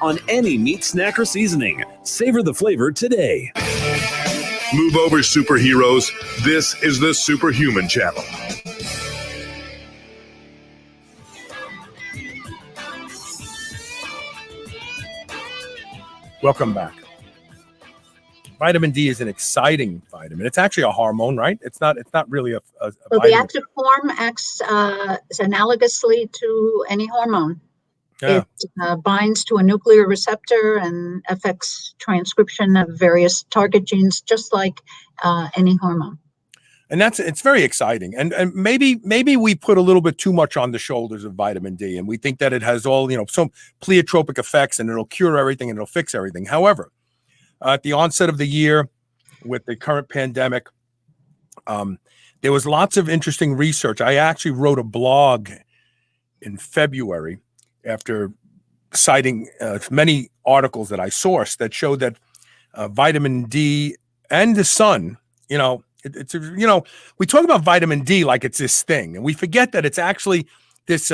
S4: on any meat snack or seasoning. Savor the flavor today.
S1: Move over, superheroes. This is the Superhuman Channel.
S2: Welcome back. Vitamin D is an exciting vitamin. It's actually a hormone, right? It's not really a
S3: So
S2: vitamin.
S3: the active form acts analogously to any hormone.
S2: Yeah.
S3: It binds to a nuclear receptor and affects transcription of various target genes, just like any hormone.
S2: And it's very exciting. And maybe we put a little bit too much on the shoulders of vitamin D, and we think that it has all, some pleiotropic effects and it'll cure everything and it'll fix everything. However, at the onset of the year with the current pandemic, there was lots of interesting research. I actually wrote a blog in February after citing many articles that I sourced that showed that vitamin D and the sun, we talk about vitamin D like it's this thing, and we forget that it's actually this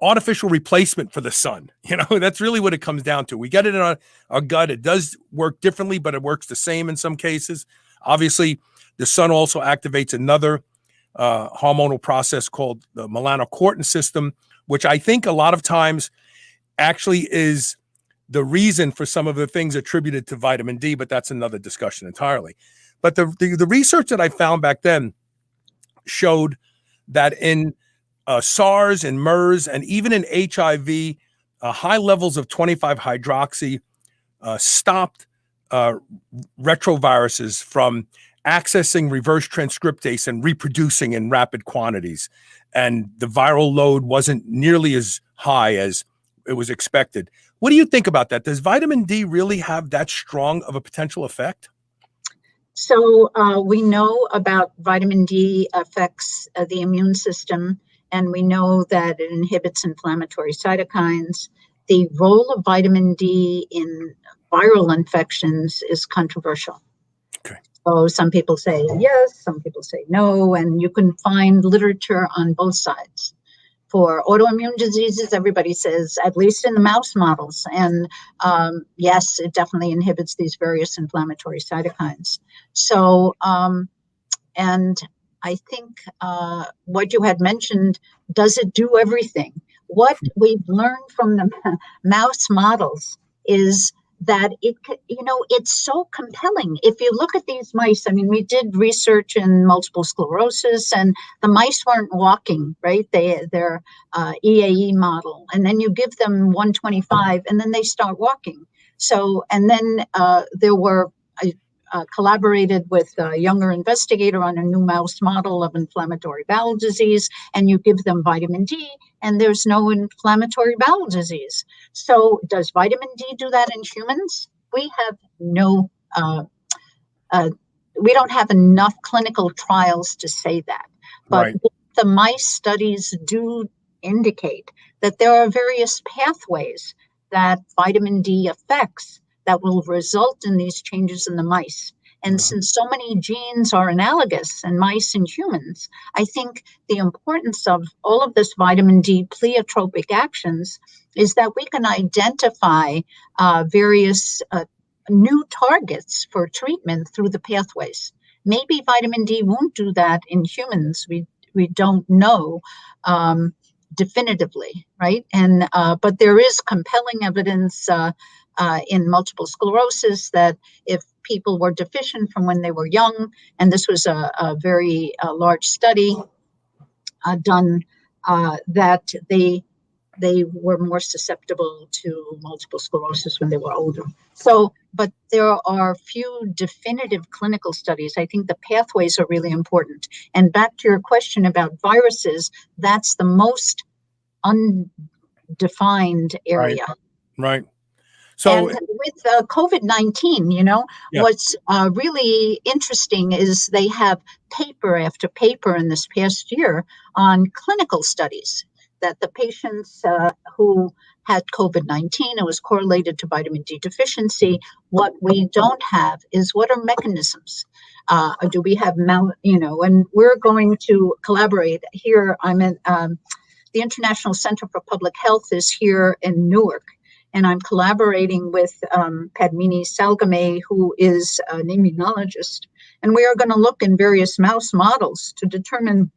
S2: artificial replacement for the sun. That's really what it comes down to. We get it in our gut. It does work differently, but it works the same in some cases. Obviously, the sun also activates another hormonal process called the melanocortin system, which I think a lot of times actually is the reason for some of the things attributed to vitamin D, but that's another discussion entirely. But the research that I found back then showed that in SARS and MERS and even in HIV, high levels of 25-hydroxy stopped retroviruses from accessing reverse transcriptase and reproducing in rapid quantities. And the viral load wasn't nearly as high as it was expected. What do you think about that? Does vitamin D really have that strong of a potential effect?
S3: So we know about vitamin D affects the immune system, and we know that it inhibits inflammatory cytokines. The role of vitamin D in viral infections is controversial.
S2: Okay.
S3: So some people say yes, some people say no, and you can find literature on both sides. For autoimmune diseases, everybody says, at least in the mouse models, and yes, it definitely inhibits these various inflammatory cytokines. So, and I think what you had mentioned, does it do everything? What we've learned from the mouse models is that it's so compelling. If you look at these mice, we did research in multiple sclerosis, and the mice weren't walking, right? They're EAE model, and then you give them 125, and then they start walking. So, and then I collaborated with a younger investigator on a new mouse model of inflammatory bowel disease, and you give them vitamin D, and there's no inflammatory bowel disease. So does vitamin D do that in humans? We have we don't have enough clinical trials to say that. But
S2: Right.
S3: The mice studies do indicate that there are various pathways that vitamin D affects that will result in these changes in the mice. And since so many genes are analogous in mice and humans, I think the importance of all of this vitamin D pleiotropic actions is that we can identify various new targets for treatment through the pathways. Maybe vitamin D won't do that in humans. We don't know definitively, right? And but there is compelling evidence in multiple sclerosis that if people were deficient from when they were young, and this was a very large study done, that they were more susceptible to multiple sclerosis when they were older. So, but there are few definitive clinical studies. I think the pathways are really important. And back to your question about viruses, that's the most defined area.
S2: Right. So,
S3: and with COVID-19, what's really interesting is they have paper after paper in this past year on clinical studies that the patients who had COVID-19, it was correlated to vitamin D deficiency. What we don't have is what are mechanisms? Do we have, and we're going to collaborate here. I'm in the International Center for Public Health is here in Newark. And I'm collaborating with Padmini Salgame, who is an immunologist. And we are going to look in various mouse models to determine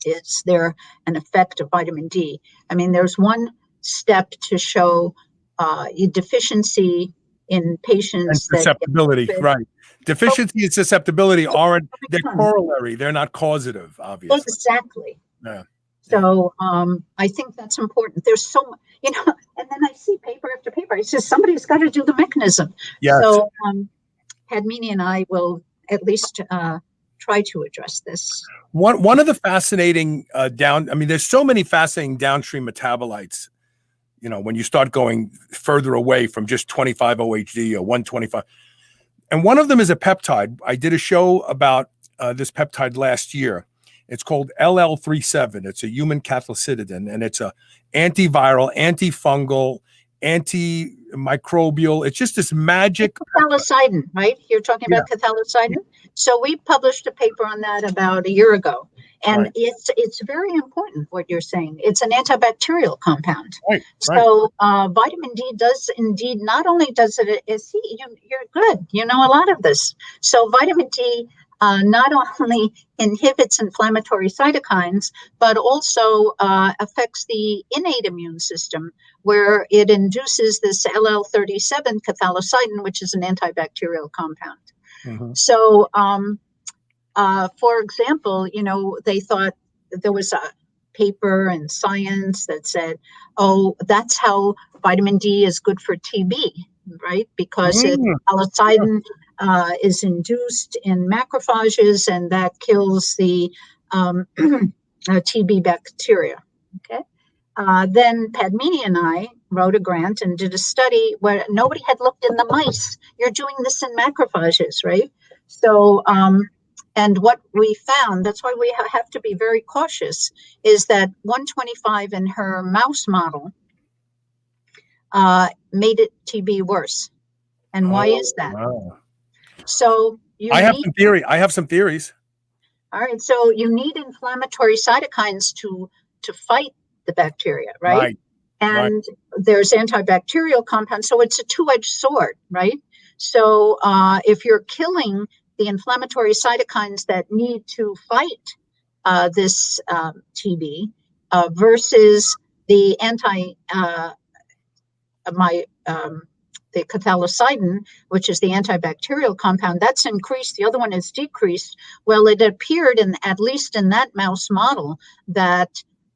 S3: is there an effect of vitamin D. I mean, there's one step to show deficiency in patients.
S2: And susceptibility, right. Deficiency and susceptibility they're corollary. They're not causative, obviously.
S3: Exactly.
S2: Yeah.
S3: So I think that's important. There's so much, and then I see paper after paper. It says somebody's got to do the mechanism.
S2: Yes.
S3: So Padmini and I will at least try to address this.
S2: One of the fascinating there's so many fascinating downstream metabolites, when you start going further away from just 25-OHD or 125. And one of them is a peptide. I did a show about this peptide last year. It's called LL37. It's a human cathelicidin, and it's a antiviral, antifungal, antimicrobial. It's just this magic.
S3: Cathelicidin, right? You're talking about cathelicidin. So we published a paper on that about a year ago, and it's very important what you're saying. It's an antibacterial compound. So vitamin D does indeed, not only does it, see, you're good. You know a lot of this. So vitamin D not only inhibits inflammatory cytokines, but also affects the innate immune system, where it induces this LL37 cathelicidin, which is an antibacterial compound. Mm-hmm. So, for example, they thought there was a paper in Science that said, that's how vitamin D is good for TB, right? Because cathelicidin is induced in macrophages, and that kills the TB bacteria. Okay. Then Padmini and I wrote a grant and did a study where nobody had looked in the mice. You're doing this in macrophages, right? So, and what we found, that's why we have to be very cautious, is that 125 in her mouse model made it TB worse. And why is that?
S2: Wow.
S3: So
S2: I have some theories.
S3: All right. So you need inflammatory cytokines to fight the bacteria, right? And there's antibacterial compounds. So it's a two-edged sword, right? So if you're killing the inflammatory cytokines that need to fight this TB versus the the cathelicidin, which is the antibacterial compound, that's increased. The other one is decreased. Well, it appeared, at least in that mouse model, that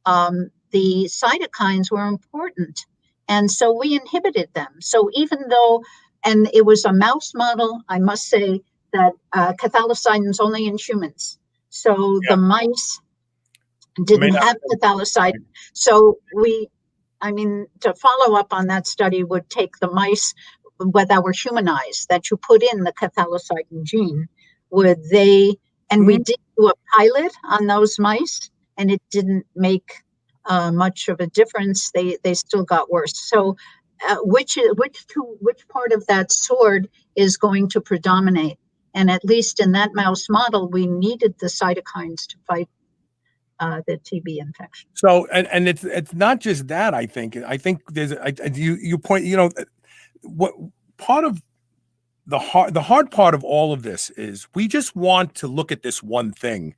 S3: the cytokines were important. And so we inhibited them. So even though, and it was a mouse model, I must say that cathelicidin is only in humans. So the mice didn't have cathelicidin. So to follow up on that study would take the mice that were humanized, that you put in the cathelicidin gene, we did do a pilot on those mice, and it didn't make much of a difference. They still got worse. So which part of that sword is going to predominate? And at least in that mouse model, we needed the cytokines to fight the TB infection.
S2: So, and it's not just that. I think there's you point. What part of the hard part of all of this is we just want to look at this one thing.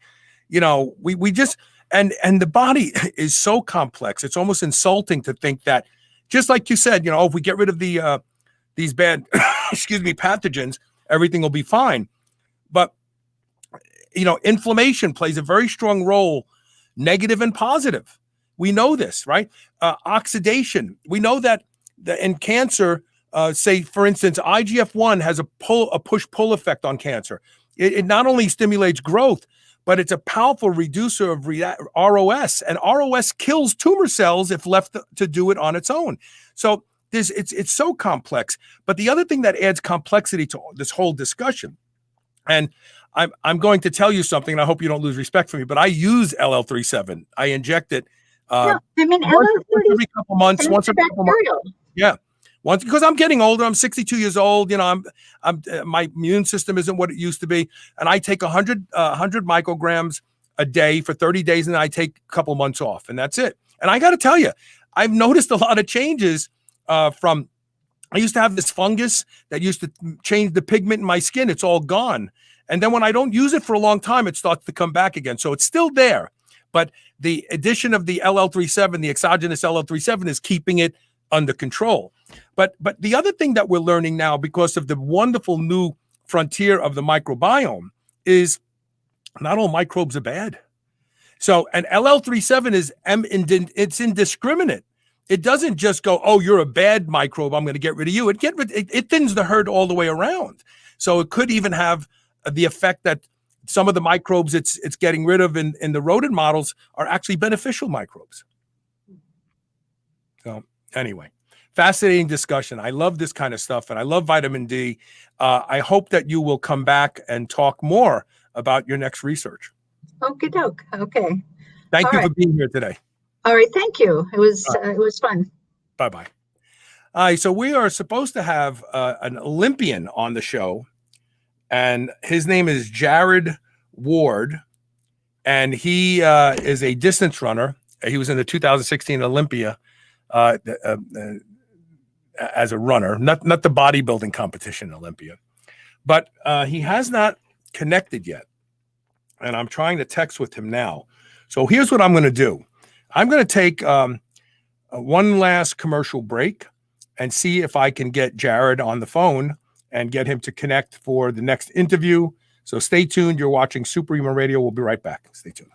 S2: We just and the body is so complex. It's almost insulting to think that, just like you said, if we get rid of these bad pathogens, everything will be fine. But inflammation plays a very strong role, negative and positive. We know this, right? Oxidation. We know that in cancer, say, for instance, IGF-1 has a push-pull effect on cancer. It not only stimulates growth, but it's a powerful reducer of ROS, and ROS kills tumor cells if left to do it on its own. So it's so complex. But the other thing that adds complexity to this whole discussion, and I'm going to tell you something, and I hope you don't lose respect for me, but I use LL37. I inject it.
S3: Once
S2: every couple months. Yeah. Once, because I'm getting older. I'm 62 years old. You know, my immune system isn't what it used to be. And I take 100 micrograms a day for 30 days, and I take a couple months off, and that's it. And I got to tell you, I've noticed a lot of changes from, I used to have this fungus that used to change the pigment in my skin. It's all gone. And then when I don't use it for a long time, it starts to come back again. So it's still there. But the addition of the LL37, the exogenous LL37, is keeping it under control. But the other thing that we're learning now, because of the wonderful new frontier of the microbiome, is not all microbes are bad. So an LL37 it's indiscriminate. It doesn't just go, oh, you're a bad microbe, I'm going to get rid of you. It thins the herd all the way around. So it could even have the effect that some of the microbes it's getting rid of in the rodent models are actually beneficial microbes. So anyway, fascinating discussion. I love this kind of stuff, and I love vitamin D. I hope that you will come back and talk more about your next research.
S3: Okie doke. Okay.
S2: Thank you for being here today.
S3: All right. Thank you. It was fun.
S2: Bye-bye. All right. So we are supposed to have an Olympian on the show, and his name is Jared Ward, and he is a distance runner. He was in the 2016 Olympia as a runner, not the bodybuilding competition in Olympia, but he has not connected yet. And I'm trying to text with him now. So here's what I'm going to do. I'm going to take one last commercial break and see if I can get Jared on the phone and get him to connect for the next interview. So stay tuned. You're watching Superhuman Radio. We'll be right back. Stay tuned.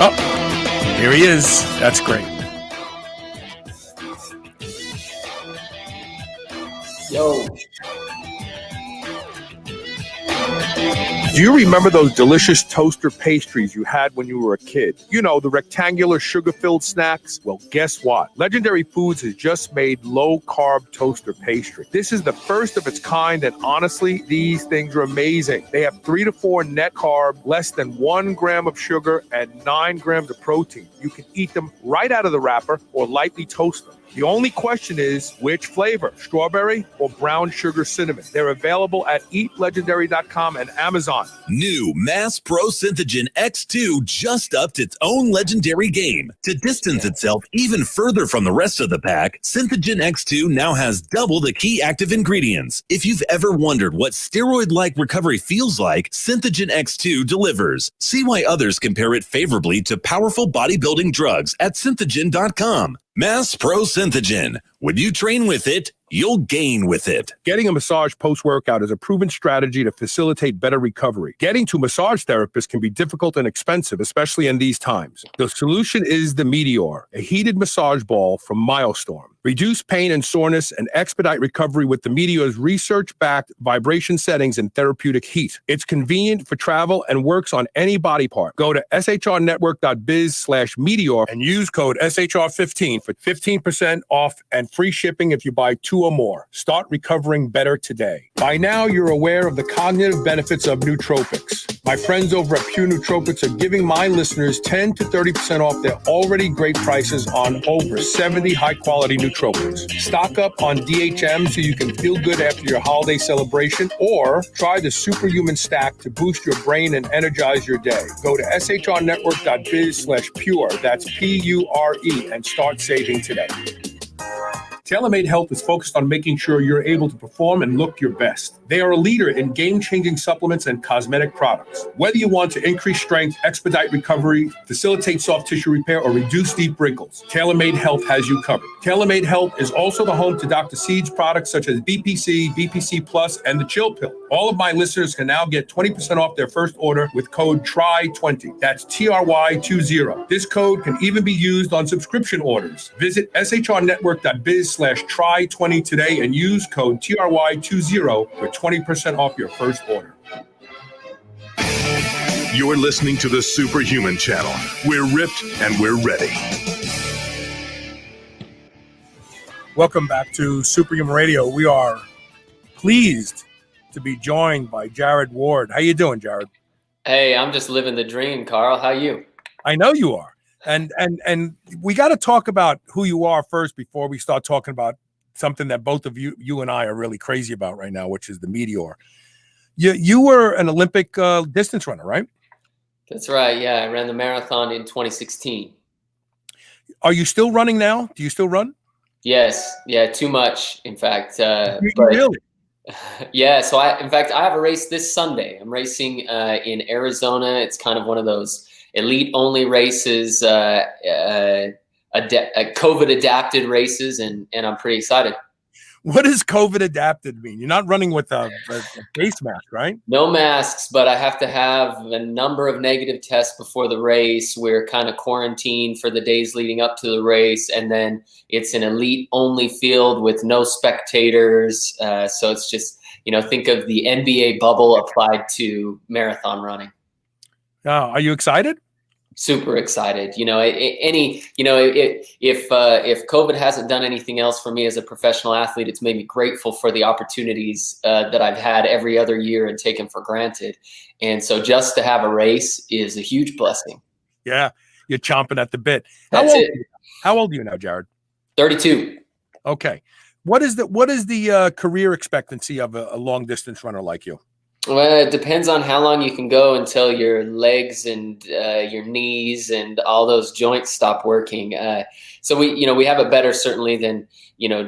S2: Oh, here he is. That's great.
S6: Yo.
S2: Do you remember those delicious toaster pastries you had when you were a kid? You know, the rectangular sugar-filled snacks? Well, guess what? Legendary Foods has just made low-carb toaster pastry. This is the first of its kind, and honestly, these things are amazing. They have 3 to 4 net carb, less than 1 gram of sugar, and 9 grams of protein. You can eat them right out of the wrapper or lightly toast them. The only question is, which flavor, strawberry or brown sugar cinnamon? They're available at eatlegendary.com and Amazon.
S4: New Mass Pro Synthogen X2 just upped its own legendary game. To distance itself even further from the rest of the pack, Synthogen X2 now has double the key active ingredients. If you've ever wondered what steroid-like recovery feels like, Synthogen X2 delivers. See why others compare it favorably to powerful bodybuilding drugs at synthogen.com. Mass Pro Synthogen. When you train with it, you'll gain with it.
S2: Getting a massage post-workout is a proven strategy to facilitate better recovery. Getting to massage therapists can be difficult and expensive, especially in these times. The solution is the Meteor, a heated massage ball from Myostorm. Reduce pain and soreness and expedite recovery with the Meteor's research-backed vibration settings and therapeutic heat. It's convenient for travel and works on any body part. Go to shrnetwork.biz/Meteor and use code SHR15 for 15% off and free shipping if you buy 2 or more. Start recovering better today. By now, you're aware of the cognitive benefits of nootropics. My friends over at Pure Nootropics are giving my listeners 10 to 30% off their already great prices on over 70 high-quality nootropics. Stock up on DHM so you can feel good after your holiday celebration, or try the Superhuman Stack to boost your brain and energize your day. Go to shrnetwork.biz/pure, that's PURE, and start saving today. TaylorMade Health is focused on making sure you're able to perform and look your best. They are a leader in game-changing supplements and cosmetic products. Whether you want to increase strength, expedite recovery, facilitate soft tissue repair, or reduce deep wrinkles, TaylorMade Health has you covered. TaylorMade Health is also the home to Dr. Seed's products such as BPC, BPC Plus, and the Chill Pill. All of my listeners can now get 20% off their first order with code TRY20. That's TRY20. This code can even be used on subscription orders. Visit shrnetwork.biz/ Myostorm.com/try20 today and use code TRY20 for 20% off your first order.
S1: You're listening to the Superhuman Channel. We're ripped and we're ready.
S2: Welcome back to Superhuman Radio. We are pleased to be joined by Jared Ward. How you doing, Jared?
S6: Hey, I'm just living the dream, Carl. How you?
S2: I know you are. And we got to talk about who you are first before we start talking about something that both of you and I are really crazy about right now, which is the meteor. You were an Olympic distance runner, right?
S6: That's right. Yeah, I ran the marathon in 2016.
S2: Are you still running now? Do you still run?
S6: Yes. Yeah, too much, in fact.
S2: Really?
S6: Yeah. So I have a race this Sunday. I'm racing in Arizona. It's kind of one of those elite only races, COVID adapted races, and I'm pretty excited.
S2: What does COVID adapted mean? You're not running with a face mask, right?
S6: No masks, but I have to have a number of negative tests before the race. We're kind of quarantined for the days leading up to the race. And then it's an elite only field with no spectators. So it's just, think of the NBA bubble applied to marathon running.
S2: Are you excited?
S6: Super excited. If COVID hasn't done anything else for me as a professional athlete, it's made me grateful for the opportunities that I've had every other year and taken for granted. And so just to have a race is a huge blessing.
S2: Yeah, you're chomping at the bit. How old are you now, Jared?
S6: 32.
S2: Okay. What is the career expectancy of a long distance runner like you?
S6: Well, it depends on how long you can go until your legs and your knees and all those joints stop working. So we have it better certainly than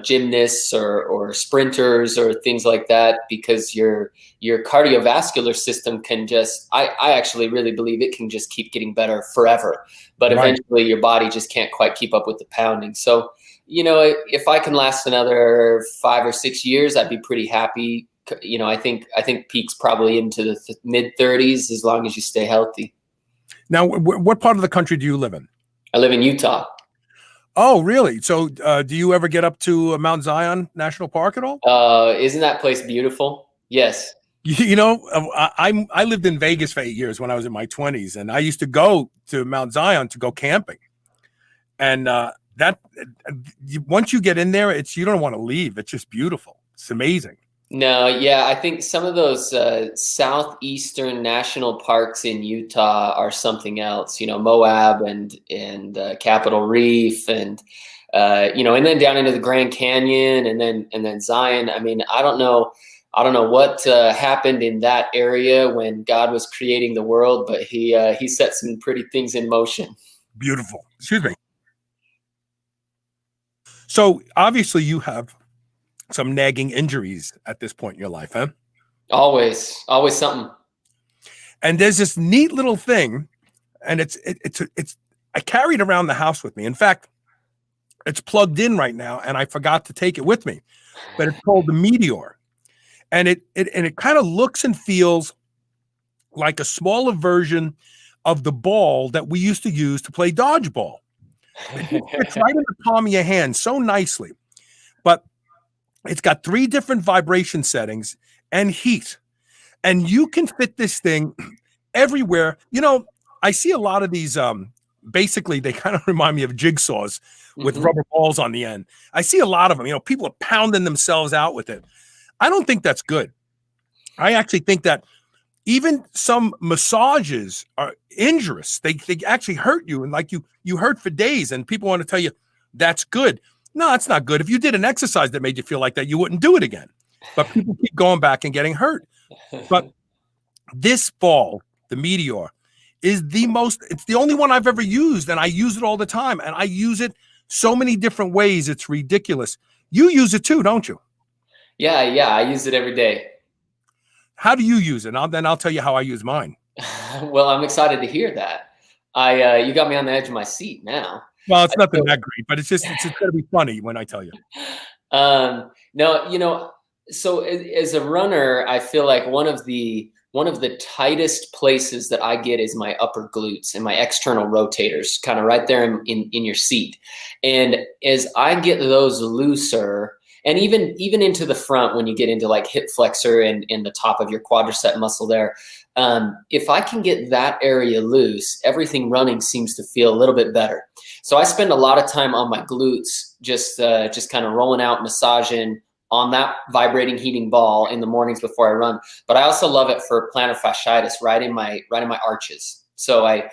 S6: gymnasts or sprinters or things like that, because your cardiovascular system can I actually really believe it can just keep getting better forever. But eventually your body just can't quite keep up with the pounding. So if I can last another 5 or 6 years, I'd be pretty happy. I think peak's probably into the mid 30s as long as you stay healthy.
S2: Now, what part of the country do you live in?
S6: I live in Utah.
S2: Oh, really? So do you ever get up to Mount Zion National Park at all?
S6: Isn't that place beautiful? Yes.
S2: I lived in Vegas for 8 years when I was in my 20s, and I used to go to Mount Zion to go camping. And once you get in there, you don't want to leave. It's just beautiful. It's amazing.
S6: No, yeah, I think some of those southeastern national parks in Utah are something else. Moab and Capitol Reef, and and then down into the Grand Canyon, and then Zion. I mean, I don't know what happened in that area when God was creating the world, but he set some pretty things in motion.
S2: Beautiful. Excuse me. So obviously you have some nagging injuries at this point in your life, huh?
S6: Always something.
S2: And there's this neat little thing, and it's I carry it around the house with me. In fact, it's plugged in right now, and I forgot to take it with me. But it's called the Meteor, and it kind of looks and feels like a smaller version of the ball that we used to use to play dodgeball. It's right in the palm of your hand so nicely, but it's got 3 different vibration settings and heat, and you can fit this thing everywhere. I see a lot of these, basically they kind of remind me of jigsaws with rubber balls on the end. I see a lot of them, people are pounding themselves out with it. I don't think that's good. I actually think that even some massages are injurious. They actually hurt you, and like you hurt for days, and people want to tell you that's good. No, that's not good. If you did an exercise that made you feel like that, you wouldn't do it again. But people keep going back and getting hurt. But this ball, the Meteor, is it's the only one I've ever used, and I use it all the time, and I use it so many different ways. It's ridiculous. You use it too, don't you?
S6: Yeah, I use it every day.
S2: How do you use it? Then I'll tell you how I use mine.
S6: Well, I'm excited to hear that. You got me on the edge of my seat now.
S2: Well, it's nothing that great, but it's just going to be funny when I tell you.
S6: No, so as a runner, I feel like one of the one of the tightest places that I get is my upper glutes and my external rotators, kind of right there in your seat. And as I get those looser, and even into the front, when you get into like hip flexor and the top of your quadricep muscle there, if I can get that area loose, everything running seems to feel a little bit better. So I spend a lot of time on my glutes, just kind of rolling out, massaging on that vibrating, heating ball in the mornings before I run. But I also love it for plantar fasciitis, right in my arches. So I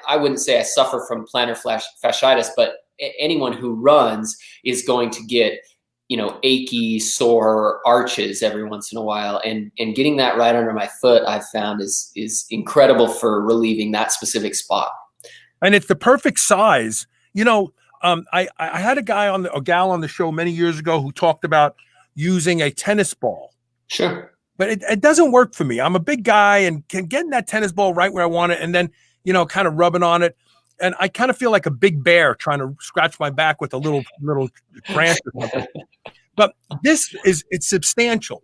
S6: wouldn't say I suffer from plantar fasciitis, but anyone who runs is going to get, achy, sore arches every once in a while. And getting that right under my foot, I've found is incredible for relieving that specific spot.
S2: And it's the perfect size. I had a gal on the show many years ago who talked about using a tennis ball.
S6: Sure.
S2: But it doesn't work for me. I'm a big guy and getting that tennis ball right where I want it and then, kind of rubbing on it. And I kind of feel like a big bear trying to scratch my back with a little branch or something. But it's substantial.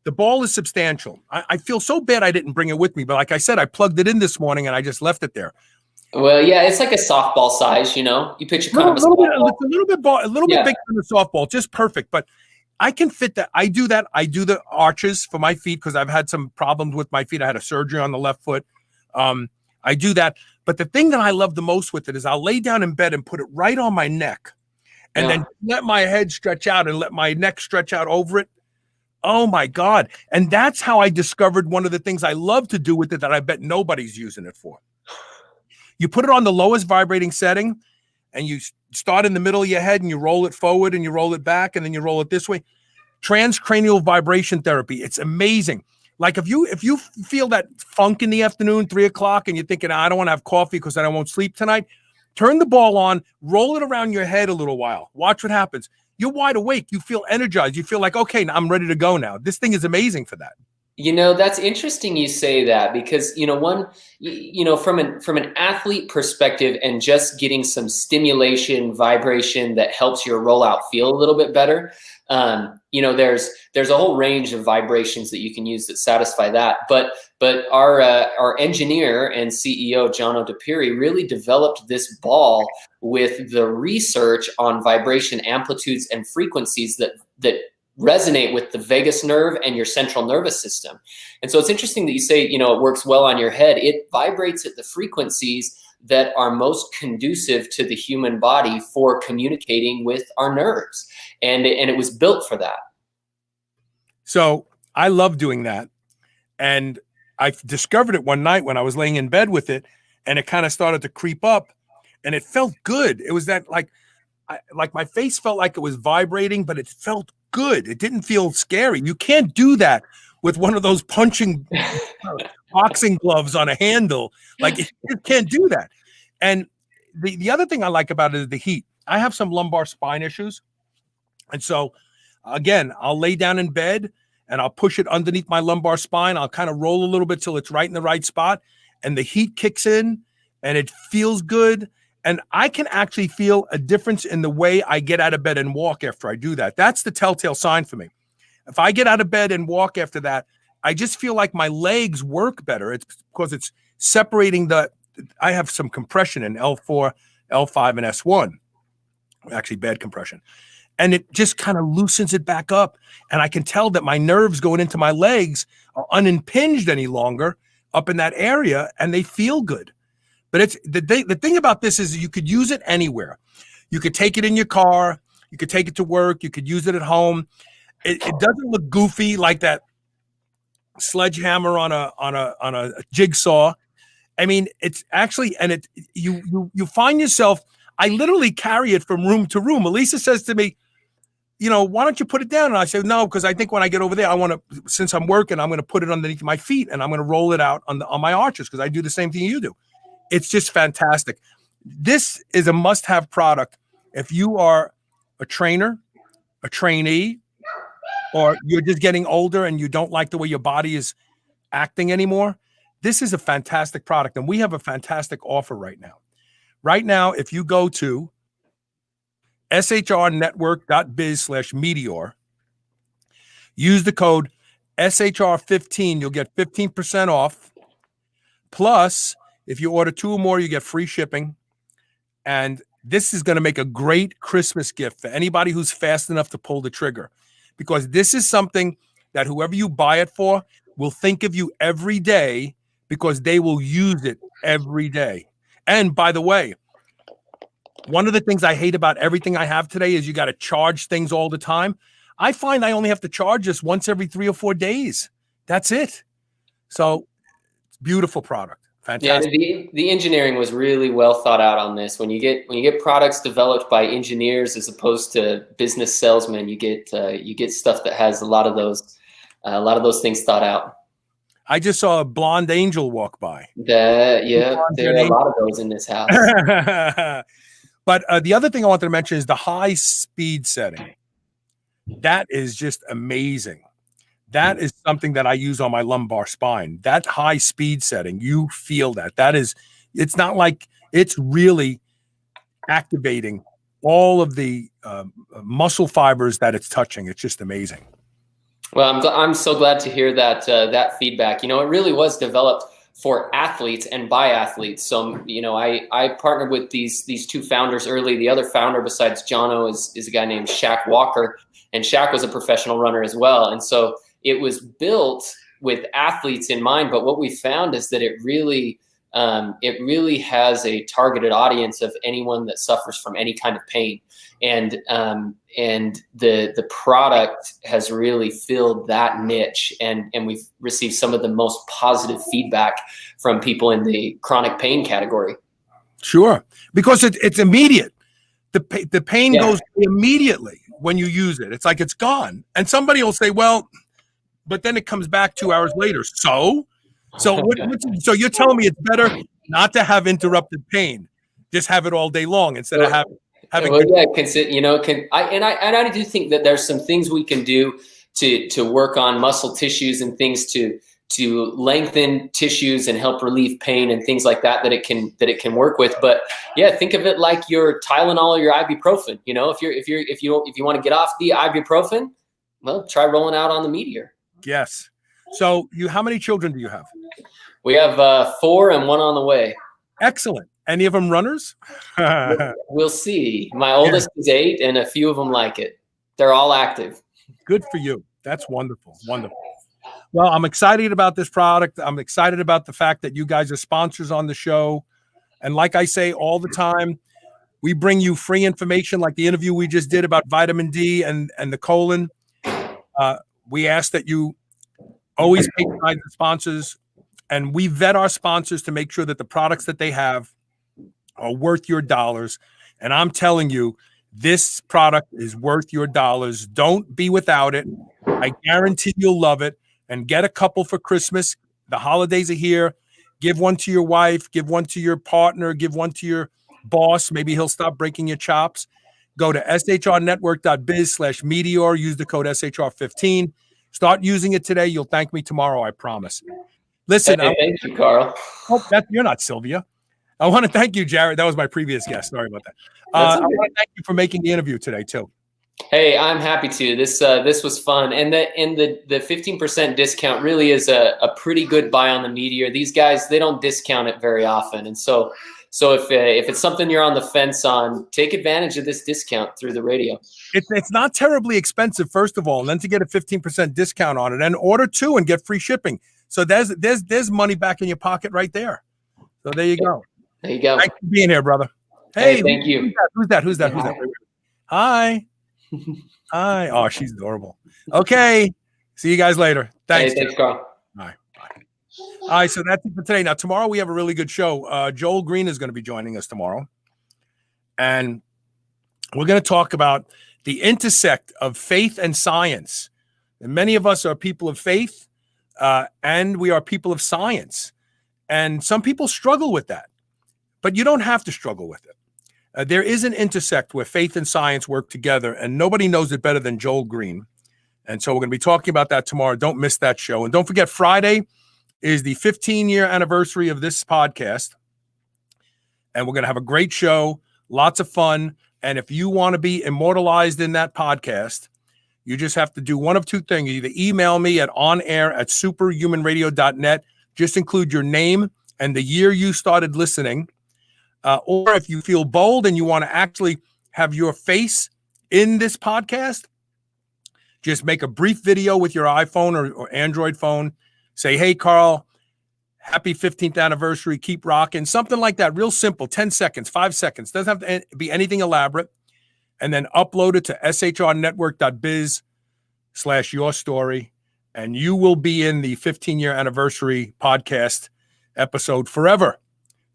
S2: The ball is substantial. I feel so bad I didn't bring it with me. But like I said, I plugged it in this morning and I just left it there.
S6: Well, yeah, it's like a softball size, you picture kind of a softball.
S2: It's a little bit bigger than a softball, just perfect. But I can fit that. I do that. I do the arches for my feet because I've had some problems with my feet. I had a surgery on the left foot. I do that. But the thing that I love the most with it is I'll lay down in bed and put it right on my neck and then let my head stretch out and let my neck stretch out over it. Oh, my God. And that's how I discovered one of the things I love to do with it that I bet nobody's using it for. You put it on the lowest vibrating setting and you start in the middle of your head and you roll it forward and you roll it back and then you roll it this way. Transcranial vibration therapy. It's amazing. Like if you feel that funk in the afternoon, 3:00, and you're thinking, I don't want to have coffee because then I won't sleep tonight, turn the ball on, roll it around your head a little while. Watch what happens. You're wide awake. You feel energized. You feel like, okay, now I'm ready to go now. This thing is amazing for that.
S6: That's interesting you say that because, from an athlete perspective and just getting some stimulation, vibration that helps your rollout feel a little bit better. There's a whole range of vibrations that you can use that satisfy that. But our engineer and CEO, John O'Depiri, really developed this ball with the research on vibration amplitudes and frequencies that resonate with the vagus nerve and your central nervous system. And so it's interesting that you say, it works well on your head. It vibrates at the frequencies that are most conducive to the human body for communicating with our nerves. And it was built for that. So
S2: I love doing that. And I discovered it one night when I was laying in bed with it and it kind of started to creep up and it felt good. It was that like my face felt like it was vibrating, but it felt good. It didn't feel scary. You can't do that with one of those punching boxing gloves on a handle. Like you can't do that. And the other thing I like about it is the heat. I have some lumbar spine issues. And so again, I'll lay down in bed and I'll push it underneath my lumbar spine. I'll kind of roll a little bit till it's right in the right spot. And the heat kicks in and it feels good. And I can actually feel a difference in the way I get out of bed and walk after I do that. That's the telltale sign for me. If I get out of bed and walk after that, I just feel like my legs work better. It's because it's separating I have some compression in L4, L5, and S1. Actually, bad compression. And it just kind of loosens it back up. And I can tell that my nerves going into my legs are unimpinged any longer up in that area, and they feel good. But it's the thing about this is you could use it anywhere. You could take it in your car. You could take it to work. You could use it at home. It doesn't look goofy like that sledgehammer on a jigsaw. I mean, it's actually, and you find yourself. I literally carry it from room to room. Elisa says to me, why don't you put it down? And I say, no, because I think when I get over there, I want to, since I'm working, I'm going to put it underneath my feet and I'm going to roll it out on my arches because I do the same thing you do. It's just fantastic. This is a must-have product. If you are a trainer, a trainee, or you're just getting older and you don't like the way your body is acting anymore, this is a fantastic product. And we have a fantastic offer right now. Right now, if you go to shrnetwork.biz/meteor, use the code SHR15, you'll get 15% off. Plus, if you order 2 or more, you get free shipping. And this is going to make a great Christmas gift for anybody who's fast enough to pull the trigger, because this is something that whoever you buy it for will think of you every day, because they will use it every day. And by the way, one of the things I hate about everything I have today is you got to charge things all the time. I find I only have to charge this once every 3 or 4 days. That's it. So it's a beautiful product. Fantastic.
S6: Yeah, the engineering was really well thought out on this. When you get products developed by engineers as opposed to business salesmen, you get stuff that has a lot of those things thought out.
S2: I just saw a blonde angel walk by.
S6: There are a lot of those in this house.
S2: But the other thing I wanted to mention is the high speed setting. That is just amazing. That is something that I use on my lumbar spine. That high speed setting, you feel that. It's not like it's really activating all of the muscle fibers that it's touching. It's just amazing.
S6: Well, I'm so glad to hear that feedback. It really was developed for athletes and by athletes. So, I partnered with these 2 founders early. The other founder besides Jono is a guy named Shaq Walker, and Shaq was a professional runner as well. And so it was built with athletes in mind. But what we found is that it really has a targeted audience of anyone that suffers from any kind of pain. And the product has really filled that niche, and we've received some of the most positive feedback from people in the chronic pain category.
S2: Sure, because it's immediate. The pain goes immediately when you use it. It's like it's gone, and somebody will say, "Well, but then it comes back 2 hours later." So you're telling me it's better not to have interrupted pain, just have it all day long instead of having.
S6: I do think that there's some things we can do to work on muscle tissues and things to lengthen tissues and help relieve pain and things like that it can work with. But yeah, think of it like your Tylenol or your ibuprofen. If you want to get off the ibuprofen, well, try rolling out on the Meteor.
S2: Yes. So how many children do you have?
S6: We have 4 and 1 on the way.
S2: Excellent. Any of them runners?
S6: We'll see. My oldest is 8, and a few of them like it. They're all active.
S2: Good for you. That's wonderful. Wonderful. Well, I'm excited about this product. I'm excited about the fact that you guys are sponsors on the show. And like I say all the time, we bring you free information like the interview we just did about vitamin D and the colon. We ask that you always patronize the sponsors, and we vet our sponsors to make sure that the products that they have are worth your dollars. And I'm telling you, this product is worth your dollars. Don't be without it. I guarantee you'll love it. And get a couple for Christmas. The holidays are here. Give one to your wife. Give one to your partner. Give one to your boss. Maybe he'll stop breaking your chops. Go to shrnetwork.biz/Meteor. Use the code SHR15. Start using it today. You'll thank me tomorrow, I promise. Listen.
S6: Thank you, Carl.
S2: You're not Sylvia. I want to thank you, Jared. That was my previous guest. Sorry about that. I want to thank you for making the interview today, too.
S6: Hey, I'm happy to. This was fun. And the 15% discount really is a pretty good buy on the Meteor. These guys, they don't discount it very often. And so if it's something you're on the fence on, take advantage of this discount through the radio.
S2: It's not terribly expensive, first of all, and then to get a 15% discount on it, and order 2 and get free shipping. So there's money back in your pocket right there. So there you go.
S6: There you go.
S2: Thanks for being here, brother.
S6: Hey, thank you.
S2: Who's that? Hi. Hi. Oh, she's adorable. Okay. See you guys later. Thanks.
S6: Hey, thanks, Carl.
S2: All right. Bye. All right. So that's it for today. Now, tomorrow we have a really good show. Joel Green is going to be joining us tomorrow. And we're going to talk about the intersect of faith and science. And many of us are people of faith, and we are people of science. And some people struggle with that. But you don't have to struggle with it. There is an intersect where faith and science work together, and nobody knows it better than Joel Green. And so we're going to be talking about that tomorrow. Don't miss that show. And don't forget, Friday is the 15-year anniversary of this podcast. And we're going to have a great show, lots of fun. And if you want to be immortalized in that podcast, You just have to do one of two things. Either email me at onair@superhumanradio.net. Just include your name and the year you started listening. Or if you feel bold and you want to actually have your face in this podcast, just make a brief video with your iPhone or Android phone. Say, hey, Carl, happy 15th anniversary. Keep rocking. Something like that. Real simple. 10 seconds, 5 seconds. Doesn't have to be anything elaborate. And then upload it to shrnetwork.biz/yourstory. And you will be in the 15-year anniversary podcast episode forever.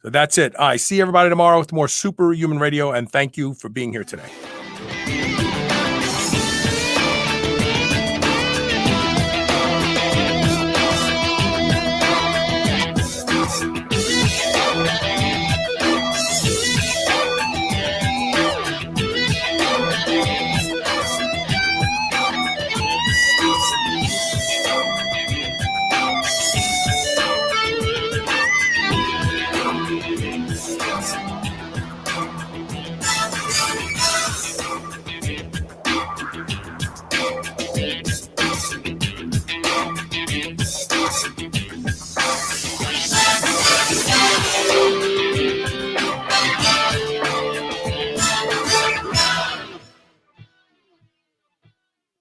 S2: So that's it. I see everybody tomorrow with more Superhuman Radio. And thank you for being here today.